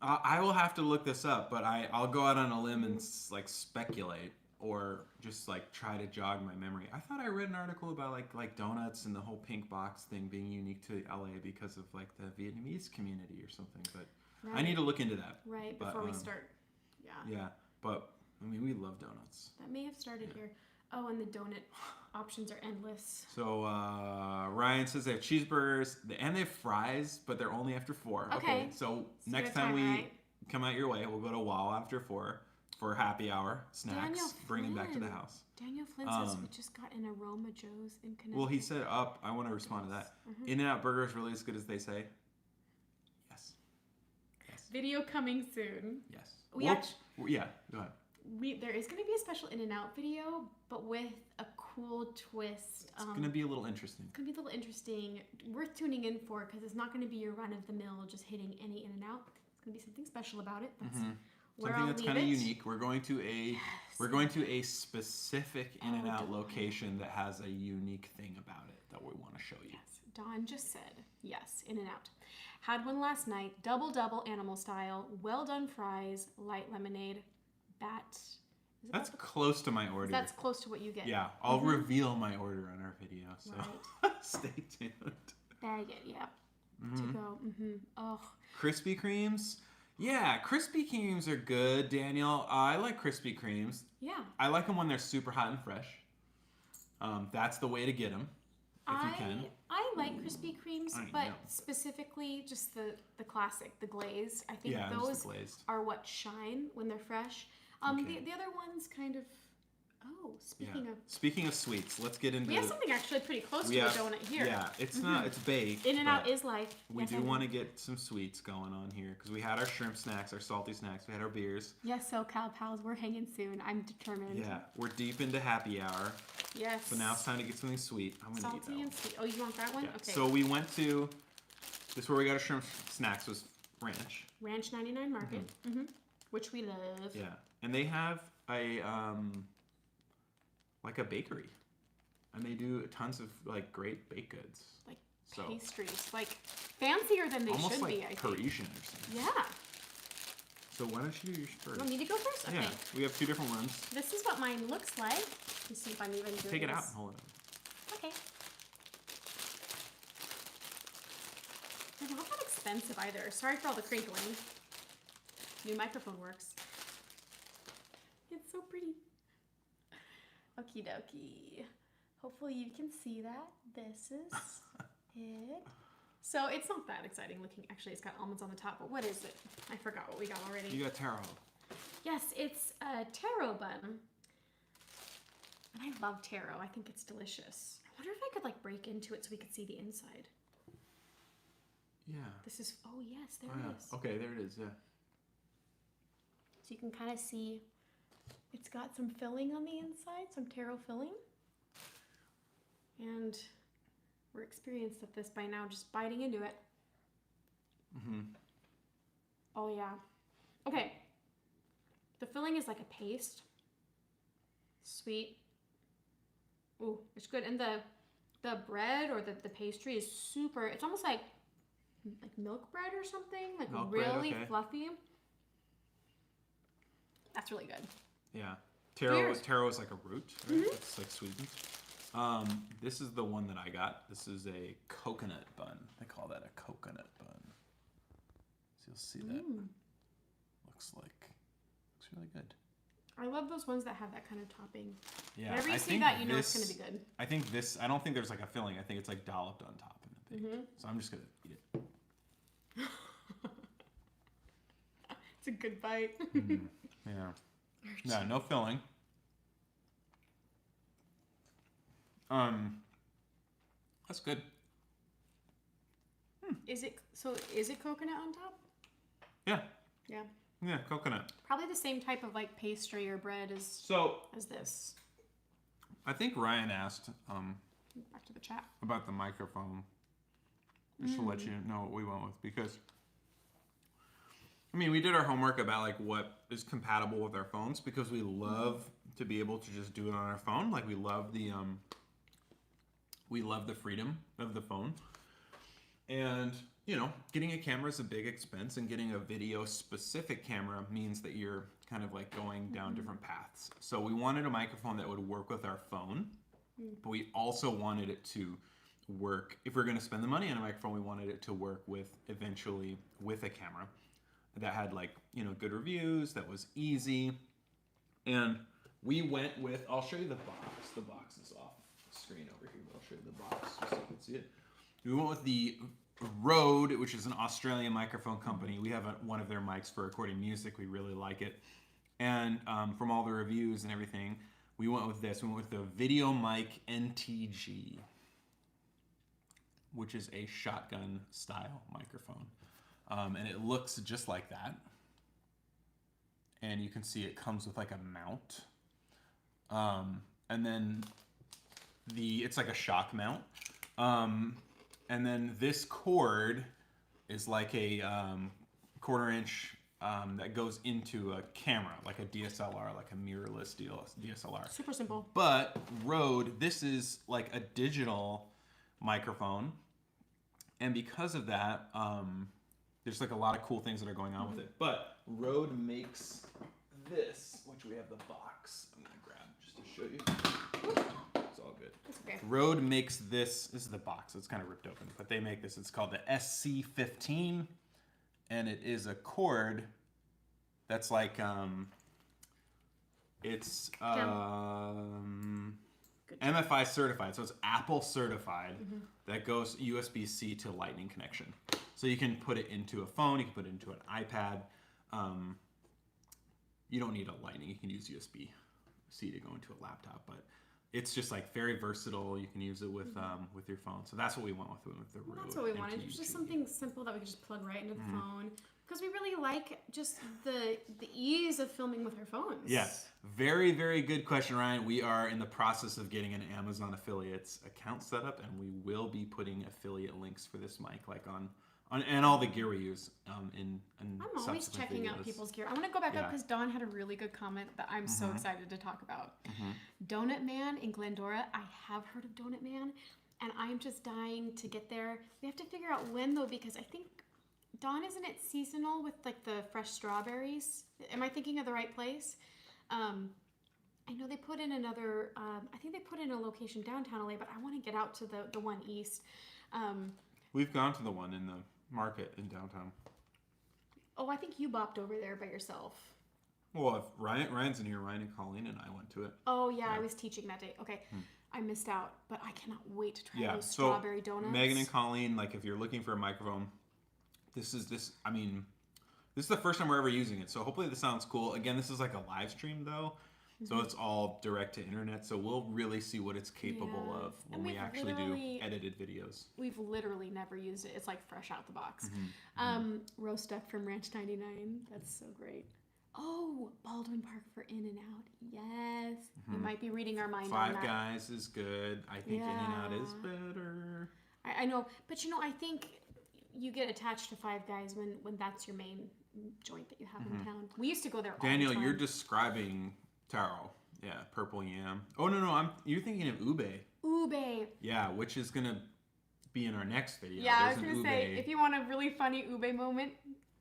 I will have to look this up, but I'll go out on a limb and like speculate or just like try to jog my memory. I thought I read an article about like donuts and the whole pink box thing being unique to LA because of like the Vietnamese community or something. But I need to look into that. Right, But, before we start. Yeah. Yeah, but we love donuts. That may have started here. Oh, and the donut options are endless. So Ryan says they have cheeseburgers and they have fries, but they're only after 4. Okay. So So next good time time, we right? come out your way, we'll go to Wawa after 4 for happy hour snacks. Daniel Bring them back to the Flynn. house. Daniel Flynn says we just got an Aroma Joe's in Connecticut. Well, he said up. I want to respond to that. In-N-Out Burger is really as good as they say. Yes. Video coming soon. Yes. We Well, actu- yeah. Go ahead. There is going to be a special In-N-Out video, but with a cool twist. It's gonna be a little interesting. It's going to be a little interesting, worth tuning in for, because it's not going to be your run-of-the-mill just hitting any In-N-Out. It's going to be something special about it. That's where Something I'll that's leave kind of it. unique. We're going to a specific In-N-Out Dawn. location that has a unique thing about it that we want to show you. Yes, Dawn just said yes. In-N-Out. Had one last night. Double animal style. Well done fries. Light lemonade. That's close to my order. That's close to what you get. Yeah, I'll reveal my order on our video, so Right. stay tuned. Bag it. Yeah. To go. Oh. Krispy Kremes? Yeah, Krispy Kremes are good, Daniel. I like Krispy Kremes. Yeah. I like them when they're super hot and fresh. That's the way to get them, if you can. I like Krispy Kremes, I but know. specifically just the classic, the glazed. I think Yeah, just the those glazed. are what shine when they're fresh. Okay. The other ones kind of. Oh, Speaking of sweets, let's get into. we have something actually pretty close to a donut here. Yeah, it's not. It's baked. In-N-Out but is life. We Yes, do I know. want to get some sweets going on here because we had our shrimp snacks, our salty snacks. We had our beers. Yes, SoCal pals, we're hanging soon. I'm determined. Yeah, we're deep into happy hour. Yes. So now it's time to get something sweet. I'm gonna eat that Salty one. and sweet. Oh, you want that one? Yeah. Okay. So we went to. This is where we got our shrimp snacks. Was Ranch. Ranch 99 Market, which we love. Yeah, and they have a like a bakery. And they do tons of like great baked goods. Like pastries, like fancier than they almost should like be. I think. Parisian or something. Yeah. So why don't you do yours first? You want me to go first? Okay. Yeah, we have 2 different ones. This is what mine looks like. Let me see if I'm even doing Take it this. out and hold it up. Okay. They're not that expensive either. Sorry for all the crinkling. New microphone works. It's so pretty. Okie dokie. Hopefully you can see that. This is it. So it's not that exciting looking. Actually, it's got almonds on the top, but what is it? I forgot what we got already. You got taro. Yes, it's a taro bun. And I love taro. I think it's delicious. I wonder if I could like break into it so we could see the inside. Yeah. This is, oh yes, there Oh, it is. okay, there it is, yeah. So you can kind of see it's got some filling on the inside, some taro filling. And we're experienced at this by now, just biting into it. Mm-hmm. Oh yeah. Okay. The filling is like a paste. Sweet. Ooh, it's good. And the bread or the pastry is super, it's almost like milk bread or something. Like Milk bread, really okay. fluffy. That's really good. Yeah. Taro Cheers. is like a root, right? It's like sweetened. This is the one that I got. This is a coconut bun. They call that a coconut bun. So you'll see that. Looks really good. I love those ones that have that kind of topping. Yeah. Whenever you I see think that, you know it's going to be good. I think this, I don't think there's like a filling. I think it's like dolloped on top in a big. So I'm just going to eat it. It's a good bite. Yeah. No, no filling. That's good. Is it coconut on top? Yeah. Yeah. Yeah, coconut. Probably the same type of like pastry or bread as this. I think Ryan asked Back to the chat. about the microphone. Just to let you know what we went with, because I mean, we did our homework about like what is compatible with our phones, because we love to be able to just do it on our phone. Like we love the freedom of the phone. And, you know, getting a camera is a big expense, and getting a video specific camera means that you're kind of like going down different paths. So we wanted a microphone that would work with our phone, but we also wanted it to work, if we're going to spend the money on a microphone, we wanted it to work eventually with a camera that had like, you know, good reviews, that was easy. And we went with, I'll show you the box. The box is off the screen over here, but I'll show you the box just so you can see it. We went with the Rode, which is an Australian microphone company. We have one of their mics for recording music. We really like it. And from all the reviews and everything, we went with this. We went with the Video Mic NTG, which is a shotgun style microphone. And it looks just like that. And you can see it comes with like a mount. And then it's like a shock mount. And then this cord is like a 1/4 inch that goes into a camera, like a DSLR, like a mirrorless DSLR. Super simple. But Rode, this is like a digital microphone. And because of that, there's like a lot of cool things that are going on with it. But Rode makes this, which we have the box. I'm going to grab just to show you. It's all good. It's okay. Rode makes this. This is the box. It's kind of ripped open, but they make this. It's called the SC15, and it is a cord that's like it's MFI certified, so it's Apple certified. That goes USB-C to Lightning connection. So you can put it into a phone. You can put it into an iPad. You don't need a Lightning. You can use USB-C to go into a laptop, but it's just like very versatile. You can use it with your phone. So that's what we went with the Rode. That's what we wanted. It was just something simple that we could just plug right into the phone, because we really like just the ease of filming with our phones. Yes. Very, very good question, Ryan. We are in the process of getting an Amazon affiliates account set up, and we will be putting affiliate links for this mic like on and all the gear we use in I'm always subsequent checking videos. out people's gear. I want to go back up Yeah. because Dawn had a really good comment that I'm so excited to talk about. Donut Man in Glendora. I have heard of Donut Man, and I'm just dying to get there. We have to figure out when though, because I think Dawn, isn't it seasonal with like the fresh strawberries? Am I thinking of the right place? I know they put in another. I think they put in a location downtown LA, but I want to get out to the one east. We've gone to the one in the market in downtown. Oh, I think you bopped over there by yourself. Well, if Ryan's in here, Ryan and Colleen and I went to it. Oh yeah, I was teaching that day. Okay, I missed out, but I cannot wait to try those so strawberry donuts. Megan and Colleen, like if you're looking for a microphone, this is the first time we're ever using it. So hopefully this sounds cool. Again, this is like a live stream though. So it's all direct to internet, so we'll really see what it's capable of when we actually do edited videos. We've literally never used it. It's like fresh out the box. Roast duck from Ranch 99. That's so great. Oh, Baldwin Park for In-N-Out. Yes. We might be reading our mind on Five that. Guys is good. I think In-N-Out is better. I know, but I think you get attached to Five Guys when that's your main joint that you have in town. We used to go there all Daniel, the time. you're describing taro. Yeah, purple yam. Oh no, you're thinking of ube. Ube. Yeah, which is gonna be in our next video. Yeah, I There's was an gonna say, if you want a really funny ube moment,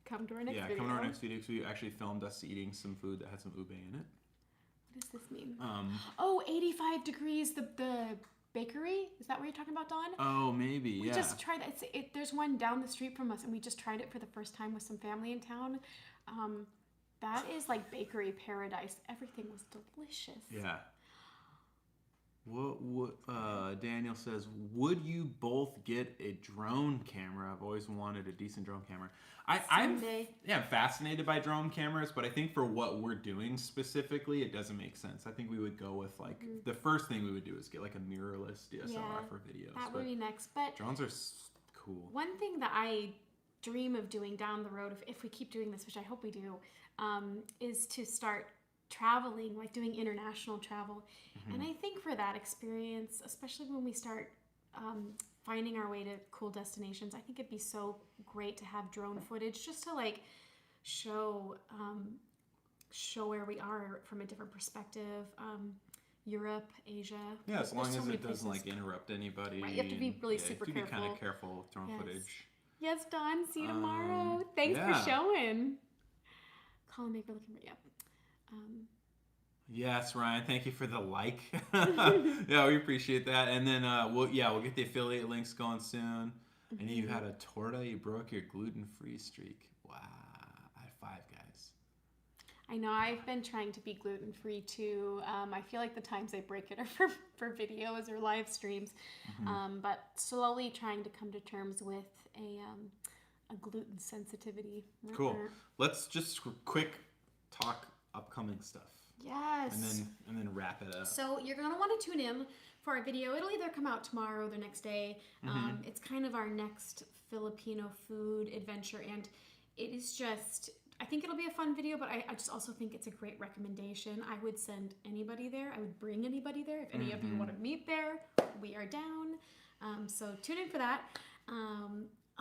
come to our next video. come to our next video because we actually filmed us eating some food that had some ube in it. What does this mean? 85 degrees, the bakery? Is that what you're talking about, Dawn? Oh, maybe, We just tried that. There's one down the street from us, and we just tried it for the first time with some family in town. That is like bakery paradise. Everything was delicious. Yeah. What Daniel says, would you both get a drone camera? I've always wanted a decent drone camera. I'm fascinated by drone cameras, but I think for what we're doing specifically, it doesn't make sense. I think we would go with like the first thing we would do is get like a mirrorless DSLR for videos. That would be next. But drones are cool. One thing that I dream of doing down the road, if we keep doing this, which I hope we do, is to start traveling, like doing international travel. And I think for that experience, especially when we start finding our way to cool destinations, I think it'd be so great to have drone footage just to like show where we are from a different perspective. Europe, Asia. Yeah, as long so as many it doesn't places. like interrupt anybody. Right, you have to be really super you have to careful. be kind of careful with drone footage. Yes, Dawn. See you tomorrow. Thanks for showing. Colin Maker looking for Yes, Ryan. Thank you for the like. Yeah, we appreciate that. And then we'll get the affiliate links going soon. And you had a torta. You broke your gluten-free streak. Wow, at Five Guys. I know. I've been trying to be gluten-free too. I feel like the times I break it are for videos or live streams. But slowly trying to come to terms with a gluten sensitivity. Cool. Let's just quick talk upcoming stuff. Yes. And then wrap it up. So you're going to want to tune in for our video. It'll either come out tomorrow or the next day. It's kind of our next Filipino food adventure. And it is just, I think it'll be a fun video, but I just also think it's a great recommendation. I would send anybody there. I would bring anybody there. If any of you want to meet there, we are down. So tune in for that.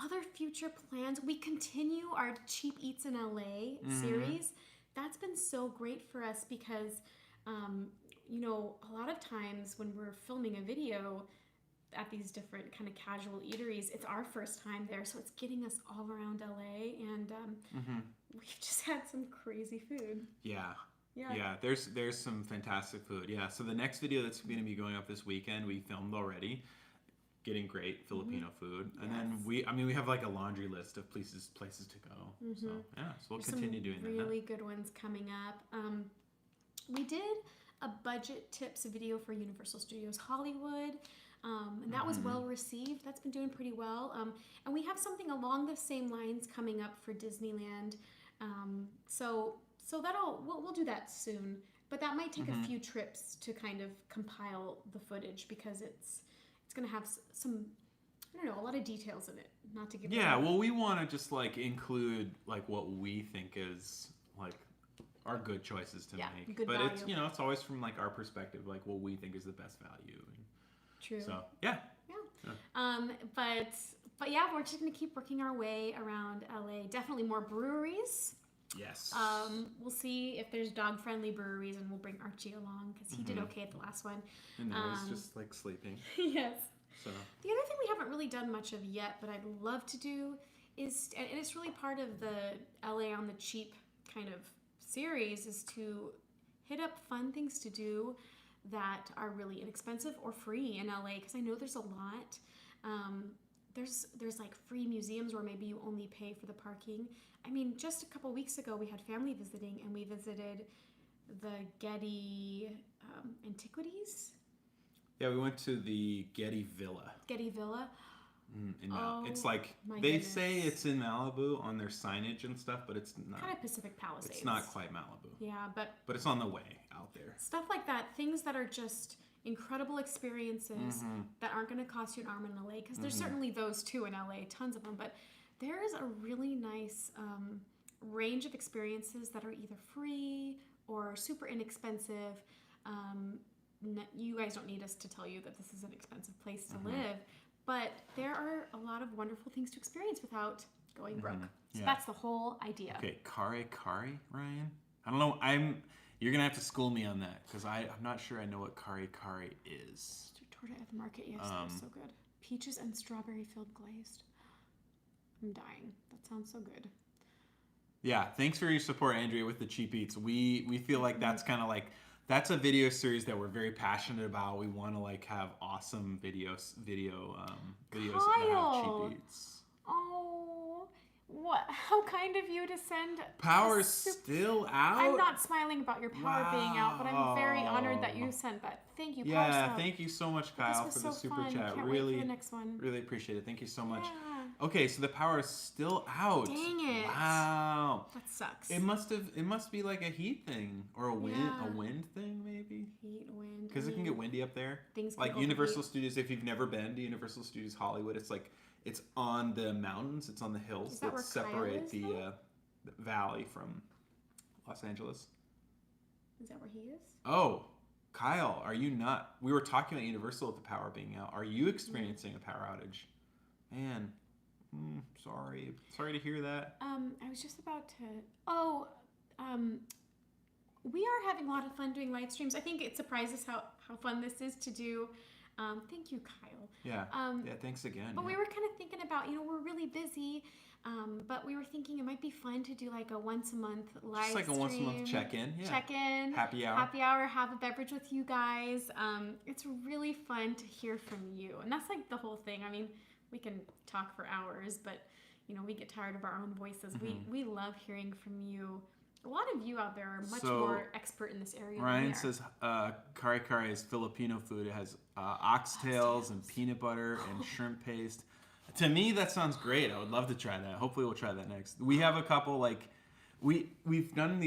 Other future plans. We continue our Cheap Eats in LA series. That's been so great for us because, a lot of times when we're filming a video at these different kind of casual eateries, it's our first time there. So it's getting us all around LA and we've just had some crazy food. Yeah. There's some fantastic food. Yeah. So the next video that's going to be going up this weekend, we filmed already. Getting great Filipino food, and then we have like a laundry list of places to go. So we'll continue doing that. Really good ones coming up. We did a budget tips video for Universal Studios Hollywood, and that was well received. That's been doing pretty well. And we have something along the same lines coming up for Disneyland. So we'll do that soon, but that might take a few trips to kind of compile the footage because it's going to have some, a lot of details in it. Not to give well, we want to just like include like what we think is like our good choices to make. Good but value. It's it's always from like our perspective, like what we think is the best value. True. So But But yeah, we're just gonna keep working our way around LA. Definitely more breweries. Yes. We'll see if there's dog-friendly breweries, and we'll bring Archie along because he did okay at the last one. And he's just like sleeping. Yes. So. The other thing we haven't really done much of yet, but I'd love to do is, and it's really part of the LA on the cheap kind of series, is to hit up fun things to do that are really inexpensive or free in LA, because I know there's a lot. There's like free museums where maybe you only pay for the parking. I mean, just a couple weeks ago we had family visiting and we visited the Getty Antiquities. Yeah, we went to the Getty Villa. Getty Villa. It's like my they goodness. say it's in Malibu on their signage and stuff, but it's not. Kind of Pacific Palisades. It's not quite Malibu. Yeah, but it's on the way out there. stuff like that, things that are just incredible experiences that aren't going to cost you an arm and a leg, because there's certainly those too in LA, tons of them, but there is a really nice range of experiences that are either free or super inexpensive. You guys don't need us to tell you that this is an expensive place to live, but there are a lot of wonderful things to experience without going broke. So that's the whole idea. Okay, Kare, Ryan? I don't know. You're going to have to school me on that, because I'm not sure I know what Kare is. Torta at the market, yes, that was so good. Peaches and strawberry filled glazed. I'm dying. That sounds so good. Yeah, thanks for your support, Andrea, with the cheap eats. We feel like that's kind of like, that's a video series that we're very passionate about. We want to like have awesome videos that have cheap eats. Oh, what? How kind of you to send. Power's still out? I'm not smiling about your power being out, but I'm very honored that you sent that. Thank you, Power Sub. Thank you so much, Kyle, for the super chat. Can't really, wait for the next one. Really appreciate it. Thank you so much. Yeah. Okay, so the power is still out. Dang it. Wow. That sucks. It must be like a heat thing or a wind thing maybe. Heat, wind. Because it can get windy up there. Things like can Universal overheat. Studios. If you've never been to Universal Studios Hollywood, it's on the mountains. It's on the hills that where separate Kyle is, the valley from Los Angeles. Is that where he is? Oh, Kyle, are you not? We were talking about Universal with the power being out. Are you experiencing a power outage? Man, sorry to hear that. I was just about to. We are having a lot of fun doing live streams. I think it surprises how fun this is to do. Thank you, Kyle. Yeah. Thanks again. But we were kind of thinking about, we're really busy, but we were thinking it might be fun to do like a once a month live Just like a once a month check-in. Yeah. Check-in. Happy hour, have a beverage with you guys. It's really fun to hear from you. And that's like the whole thing. I mean, we can talk for hours, but we get tired of our own voices. We love hearing from you. A lot of you out there are much more expert in this area. Ryan says kare is Filipino food. It has oxtails and peanut butter and shrimp paste. To me, that sounds great. I would love to try that. Hopefully, we'll try that next. We have a couple we've done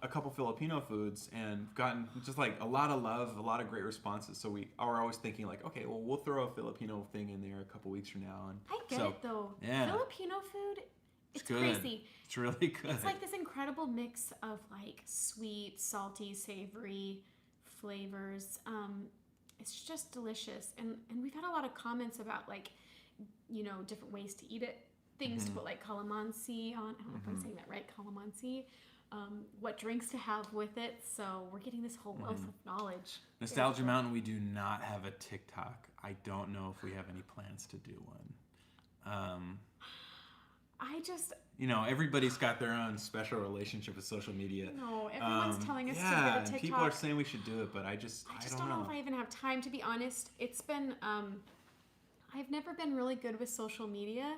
a couple Filipino foods and gotten just like a lot of love, a lot of great responses. So we are always thinking like, okay, well, we'll throw a Filipino thing in there a couple weeks from now. And I get it though. Yeah. Filipino food. It's good. crazy. It's really good. It's like this incredible mix of like sweet, salty, savory flavors. It's just delicious. And we've had a lot of comments about like, different ways to eat it. Things to put like calamansi on. I don't know if I'm saying that right, calamansi. What drinks to have with it. So we're getting this whole wealth of knowledge. Nostalgia Mountain, we do not have a TikTok. I don't know if we have any plans to do one. Everybody's got their own special relationship with social media. No, everyone's telling us to get a TikTok. People are saying we should do it, but I just don't know if I even have time, to be honest. It's been, I've never been really good with social media,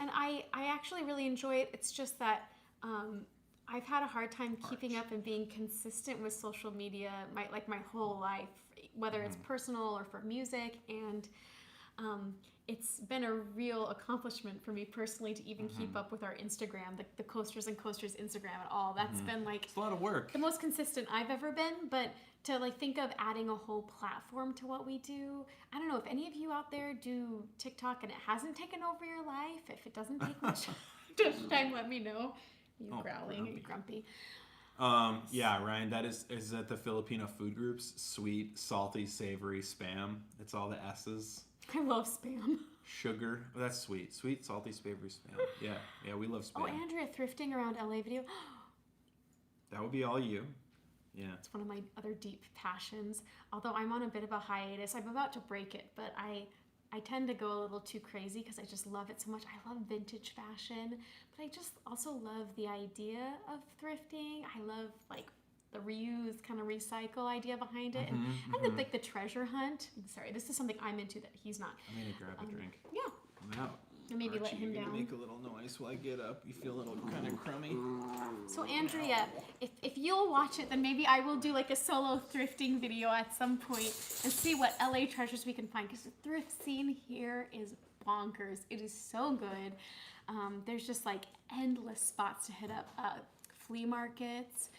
and I actually really enjoy it. It's just that I've had a hard time keeping up and being consistent with social media my whole life, whether it's personal or for music, and it's been a real accomplishment for me personally to even keep up with our Instagram, the Coasters and Coasters Instagram at all. That's been like it's a lot of work. The most consistent I've ever been, but to like think of adding a whole platform to what we do. I don't know if any of you out there do TikTok and it hasn't taken over your life. If it doesn't take much time, let me know. Growling, grumpy. Yeah, Ryan, that is that the Filipino food groups: sweet, salty, savory, spam. It's all the S's. I love spam. Sugar. Oh, that's sweet. Sweet, salty, savory Spam. Yeah, we love Spam. Oh, Andrea, thrifting around LA video. That would be all you. Yeah. It's one of my other deep passions. Although I'm on a bit of a hiatus. I'm about to break it, but I tend to go a little too crazy because I just love it so much. I love vintage fashion, but I just also love the idea of thrifting. I love like the reuse, kind of recycle idea behind it, and like the treasure hunt. Sorry, this is something I'm into that he's not. I'm gonna grab a drink. Yeah. Come out. And maybe let him you're down. Gonna make a little noise while I get up. You feel a little kind of crummy. So Andrea, if you'll watch it, then maybe I will do like a solo thrifting video at some point and see what LA treasures we can find, because the thrift scene here is bonkers. It is so good. There's just like endless spots to hit up. Flea markets.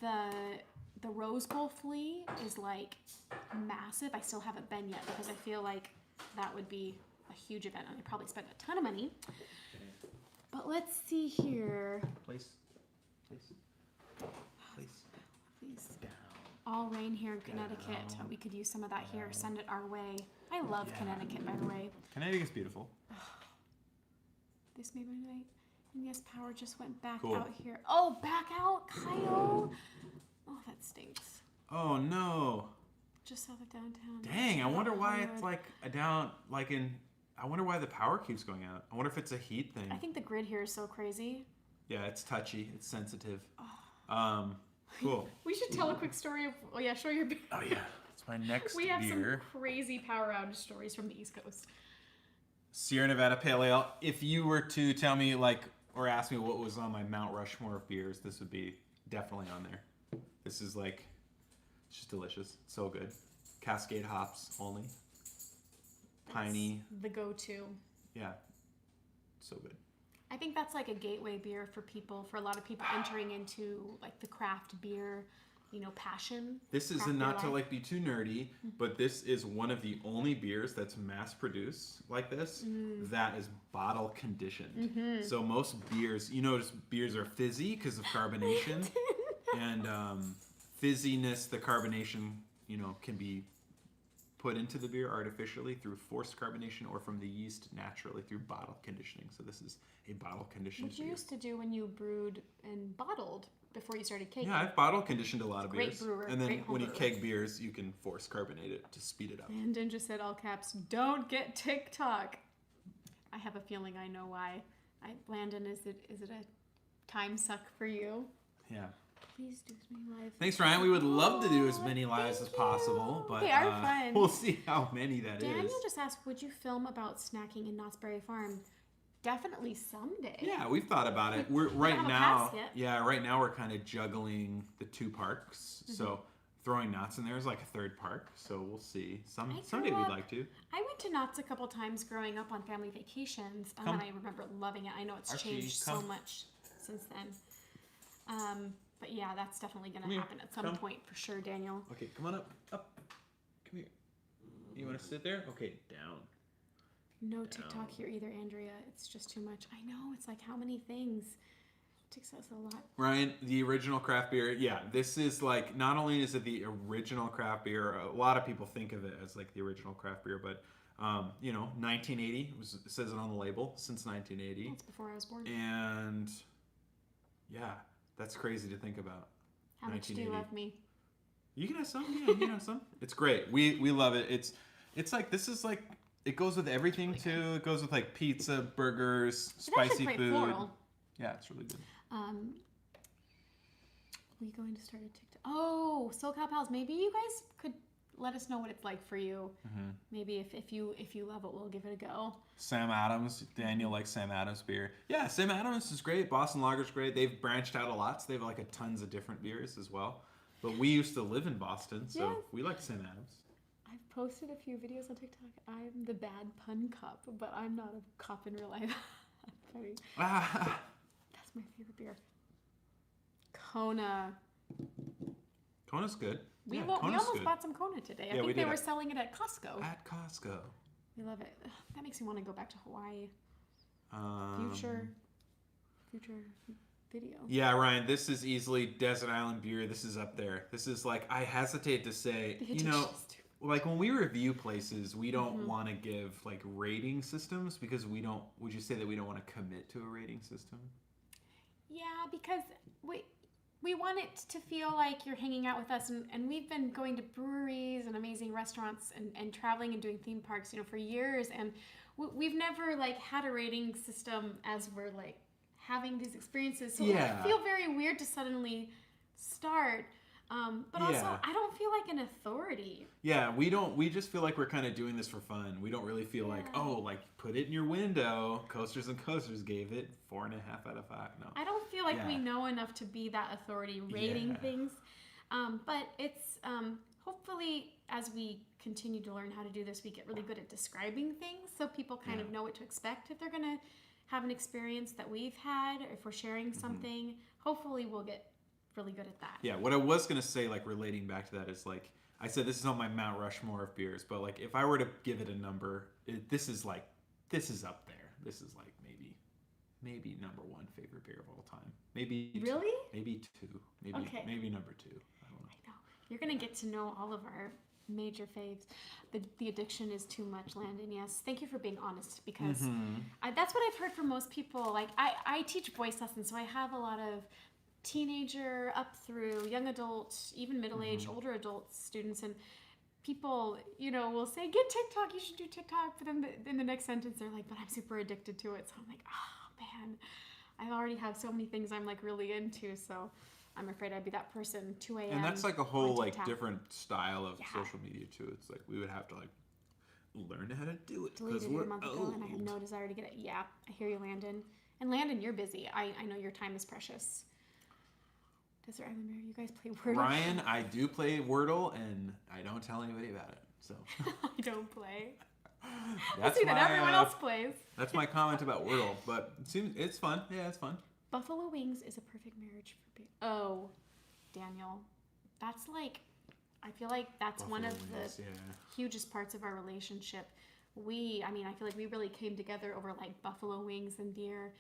The Rose Bowl flea is like massive. I still haven't been yet because I feel like that would be a huge event and I probably spent a ton of money. But let's see here. Place. All rain here in Connecticut. We could use some of that here. Send it our way. I love Connecticut, by the way. Connecticut's beautiful. This made my night. And yes, power just went back Cool. out here. Oh, back out, Kyle. Oh, that stinks. Oh no. Just south of downtown. Dang, I wonder why it's like I wonder why the power keeps going out. I wonder if it's a heat thing. I think the grid here is so crazy. Yeah, it's touchy. It's sensitive. Cool. We should tell a quick story of. Oh yeah, show your beer. Oh yeah, it's my next We have beer. some crazy power outage stories from the East Coast. Sierra Nevada Pale Ale. If you were to tell me or ask me what was on my Mount Rushmore of beers, this would be definitely on there. This is it's just delicious. So good. Cascade hops only. Piney. That's the go-to. Yeah. So good. I think that's like a gateway beer for a lot of people entering into like the craft beer, passion. This is craft not beer to life. be too nerdy, but this is one of the only beers that's mass produced like this that is bottle conditioned. So most beers, beers are fizzy because of carbonation, and fizziness, the carbonation, can be put into the beer artificially through forced carbonation or from the yeast naturally through bottle conditioning. So this is a bottle conditioned What you beer. used to do when you brewed and bottled before you started kegging. Yeah, I've bottle conditioned a lot of Great beers. brewer, And then great home when you brewer. keg beers, you can force carbonate it to speed it up. Landon just said all caps, don't get TikTok. I have a feeling I know why. Landon, is it a time suck for you? Yeah. Please do as many lives. Thanks, Ryan. We would love to do as many lives as possible, but They are fun. we'll see how many that is. Daniel just asked, would you film about snacking in Knott's Berry Farm? Definitely someday. Yeah, we've thought about it. We're don't right have a now. pass yet. Yeah, right now we're kind of juggling the two parks. So throwing Knott's in there is like a third park. So we'll see. Someday grew we'd up- like to. I went to Knott's a couple times growing up on family vacations, and I remember loving it. I know it's Archie, changed so come. much since then. But yeah, that's definitely going Come to here, happen at some come. point for sure, Daniel. Okay, come on up. Come here. You want to sit there? Okay, down. No TikTok here either, Andrea. It's just too much. I know. It's like how many things? It takes us a lot. Ryan, the original craft beer. Yeah, this is not only is it the original craft beer, a lot of people think of it as like the original craft beer, but 1980 it says it on the label, since 1980. That's before I was born. And yeah, that's crazy to think about. How much do you 1980. love me? You can have some. Yeah, you can have some. It's great. We love it. It's like this is like it goes with everything too. It goes with like pizza, burgers, It's actually spicy quite food. floral. Yeah, it's really good. We going to start a TikTok? Oh, SoCal Pals. Maybe you guys could let us know what it's like for you. Maybe if you love it, we'll give it a go. Sam Adams. Daniel likes Sam Adams beer. Yeah, Sam Adams is great. Boston Lager's great. They've branched out a lot, so they have like a tons of different beers as well. But we used to live in Boston, so Yes. we like Sam Adams. I've posted a few videos on TikTok. I'm the bad pun cop, but I'm not a cop in real life. Funny. That's my favorite beer. Kona. Kona's good. We Yeah, almost Kona's good. bought some Kona today. I Yeah, we think they did were it. selling it at Costco. At Costco. We love it. Ugh, that makes me want to go back to Hawaii. Future video. Yeah, Ryan, this is easily Desert Island beer. This is up there. This is like, I hesitate to say, The Hittiches too. like when we review places, we don't want to give like rating systems because we don't. Would you say that we don't want to commit to a rating system? Yeah, because we want it to feel like you're hanging out with us, and we've been going to breweries and amazing restaurants and traveling and doing theme parks, for years, and we've never like had a rating system as we're like having these experiences. So it would feel very weird to suddenly start. But also, I don't feel like an authority. Yeah, we don't. We just feel like we're kind of doing this for fun. We don't really feel like, like put it in your window. Coasters and Coasters gave it 4.5 out of 5. No, I don't feel like we know enough to be that authority rating things. But it's hopefully as we continue to learn how to do this, we get really good at describing things, so people kind of know what to expect if they're gonna have an experience that we've had. Or if we're sharing something, hopefully we'll get really good at that. Yeah, what I was gonna say, like relating back to that, is like I said, this is on my Mount Rushmore of beers, but like if I were to give it a number, this is up there. This is like maybe number 1 favorite beer of all time. Maybe really, maybe 2, maybe number 2. I don't know. I know you're gonna get to know all of our major faves. The addiction is too much, Landon. Yes, thank you for being honest, because that's what I've heard from most people. Like I teach voice lessons, so I have a lot of teenager up through young adults, even middle-aged, older adult students, and people, will say, get TikTok, you should do TikTok, but then in the next sentence they're like, but I'm super addicted to it. So I'm like, oh man, I already have so many things I'm like really into, so I'm afraid I'd be that person, 2 a.m. And that's like a whole like different style of social media too. It's like we would have to like learn how to do it because we're old. And I have no desire to get it. Yeah, I hear you, Landon. And Landon, you're busy. I know your time is precious. Desert Island Bear, you guys play Wordle? Ryan, I do play Wordle, and I don't tell anybody about it. So I don't play. That's that everyone else plays. That's my comment about Wordle, but it's fun. Yeah, it's fun. Buffalo wings is a perfect marriage for beer. Oh, Daniel, that's like, I feel like that's Buffalo one of wings, the hugest parts of our relationship. I feel like we really came together over like buffalo wings and beer.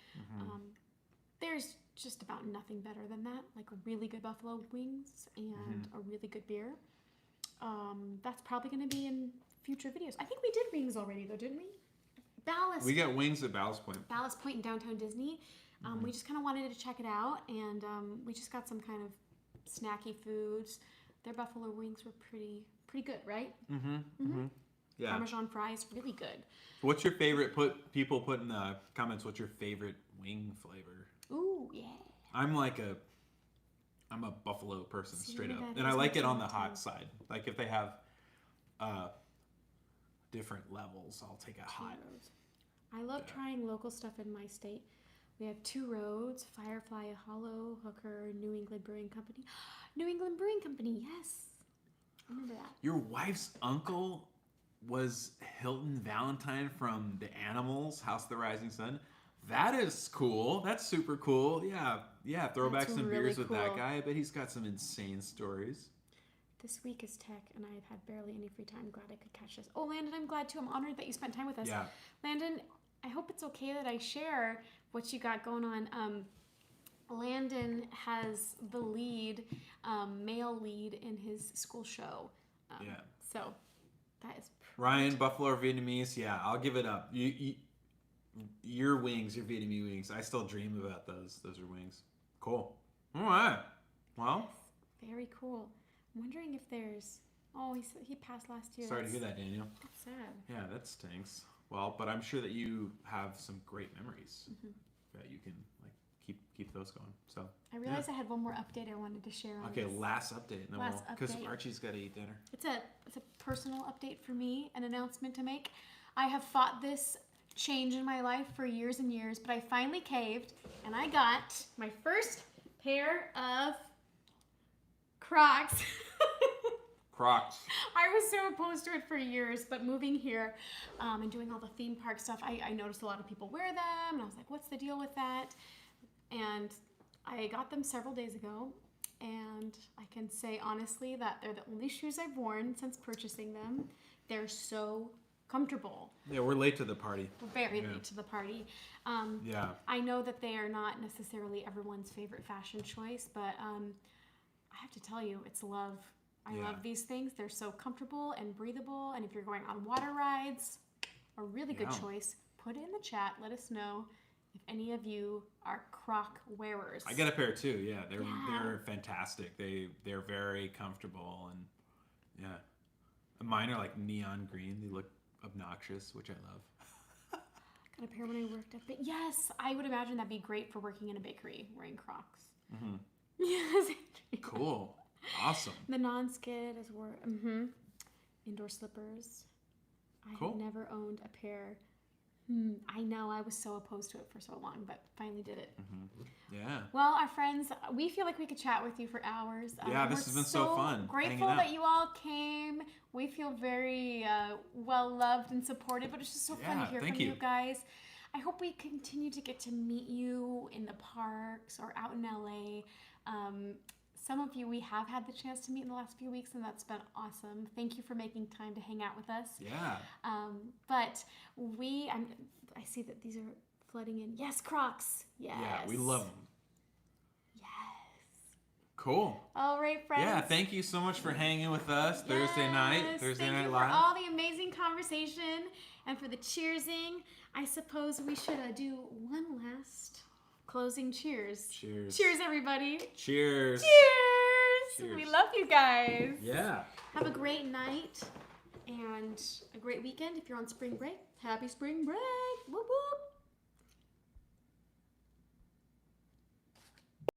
There's just about nothing better than that, like really good buffalo wings and a really good beer. That's probably going to be in future videos. I think we did wings already though, didn't we? Ballast. We got wings at Ballast Point. Ballast Point in downtown Disney. We just kind of wanted to check it out, and we just got some kind of snacky foods. Their buffalo wings were pretty good, right? Yeah. Parmesan fries, really good. What's your favorite? People put in the comments. What's your favorite wing flavor? Ooh, yeah. I'm a buffalo person, straight up, and I like it on the hot side. Like if they have different levels, I'll take a hot. I love trying local stuff in my state. We have 2 roads: Firefly, Hollow, Hooker, New England Brewing Company. New England Brewing Company, yes. I remember that. Your wife's uncle was Hilton Valentine from The Animals, House of the Rising Sun. That is cool. That's super cool. Yeah. Throwback some really beers with that guy. I bet he's got some insane stories. This week is tech, and I've had barely any free time. Glad I could catch this. Oh, Landon, I'm glad too. I'm honored that you spent time with us. Yeah. Landon, I hope it's okay that I share what you got going on. Landon has the lead, male lead in his school show. So that is Ryan, Buffalo or Vietnamese? Yeah, I'll give it up. Your wings, your Vietnamese wings. I still dream about those. Those are wings. Cool. All right. Well. Yes, very cool. I'm wondering if there's. Oh, he passed last year. Sorry to hear that, Daniel. That's sad. Yeah, that stinks. Well, but I'm sure that you have some great memories that you can like keep those going. So I realized I had one more update I wanted to share on this. Last update. Because Archie's got to eat dinner. It's a personal update for me, an announcement to make. I have fought this change in my life for years and years, but I finally caved, and I got my first pair of Crocs. Crocs. I was so opposed to it for years, but moving here and doing all the theme park stuff, I noticed a lot of people wear them, and I was like, what's the deal with that? And I got them several days ago, and I can say honestly that they're the only shoes I've worn since purchasing them. They're so comfortable. Yeah, we're late to the party. We're very late to the party. I know that they are not necessarily everyone's favorite fashion choice, but I have to tell you, it's love. I love these things. They're so comfortable and breathable. And if you're going on water rides, a really good choice. Put it in the chat. Let us know if any of you are Croc wearers. I got a pair too. Yeah, they're fantastic. They're very comfortable and yeah. Mine are like neon green. They look obnoxious, which I love. Got a pair when I worked at yes, I would imagine that'd be great for working in a bakery wearing Crocs. Mm-hmm. Yes. Cool. Awesome. The non-skid is indoor slippers. I have never owned a pair. I know, I was so opposed to it for so long, but finally did it. Mm-hmm. Yeah. Well, our friends, we feel like we could chat with you for hours. Yeah, this has been so fun. Grateful that you all came. We feel very well loved and supported, but it's just so fun to hear from you guys. I hope we continue to get to meet you in the parks or out in LA. Some of you we have had the chance to meet in the last few weeks, and that's been awesome. Thank you for making time to hang out with us. Yeah. But I see that these are flooding in. Yes, Crocs. Yes. Yeah, we love them. Yes. Cool. All right, friends. Yeah, thank you so much for hanging with us Thursday night Live. Thank you for all the amazing conversation and for the cheersing. I suppose we should do one last closing cheers. Cheers. Cheers, everybody. Cheers. Cheers. We love you guys. Yeah. Have a great night and a great weekend. If you're on spring break, happy spring break. Whoop, whoop.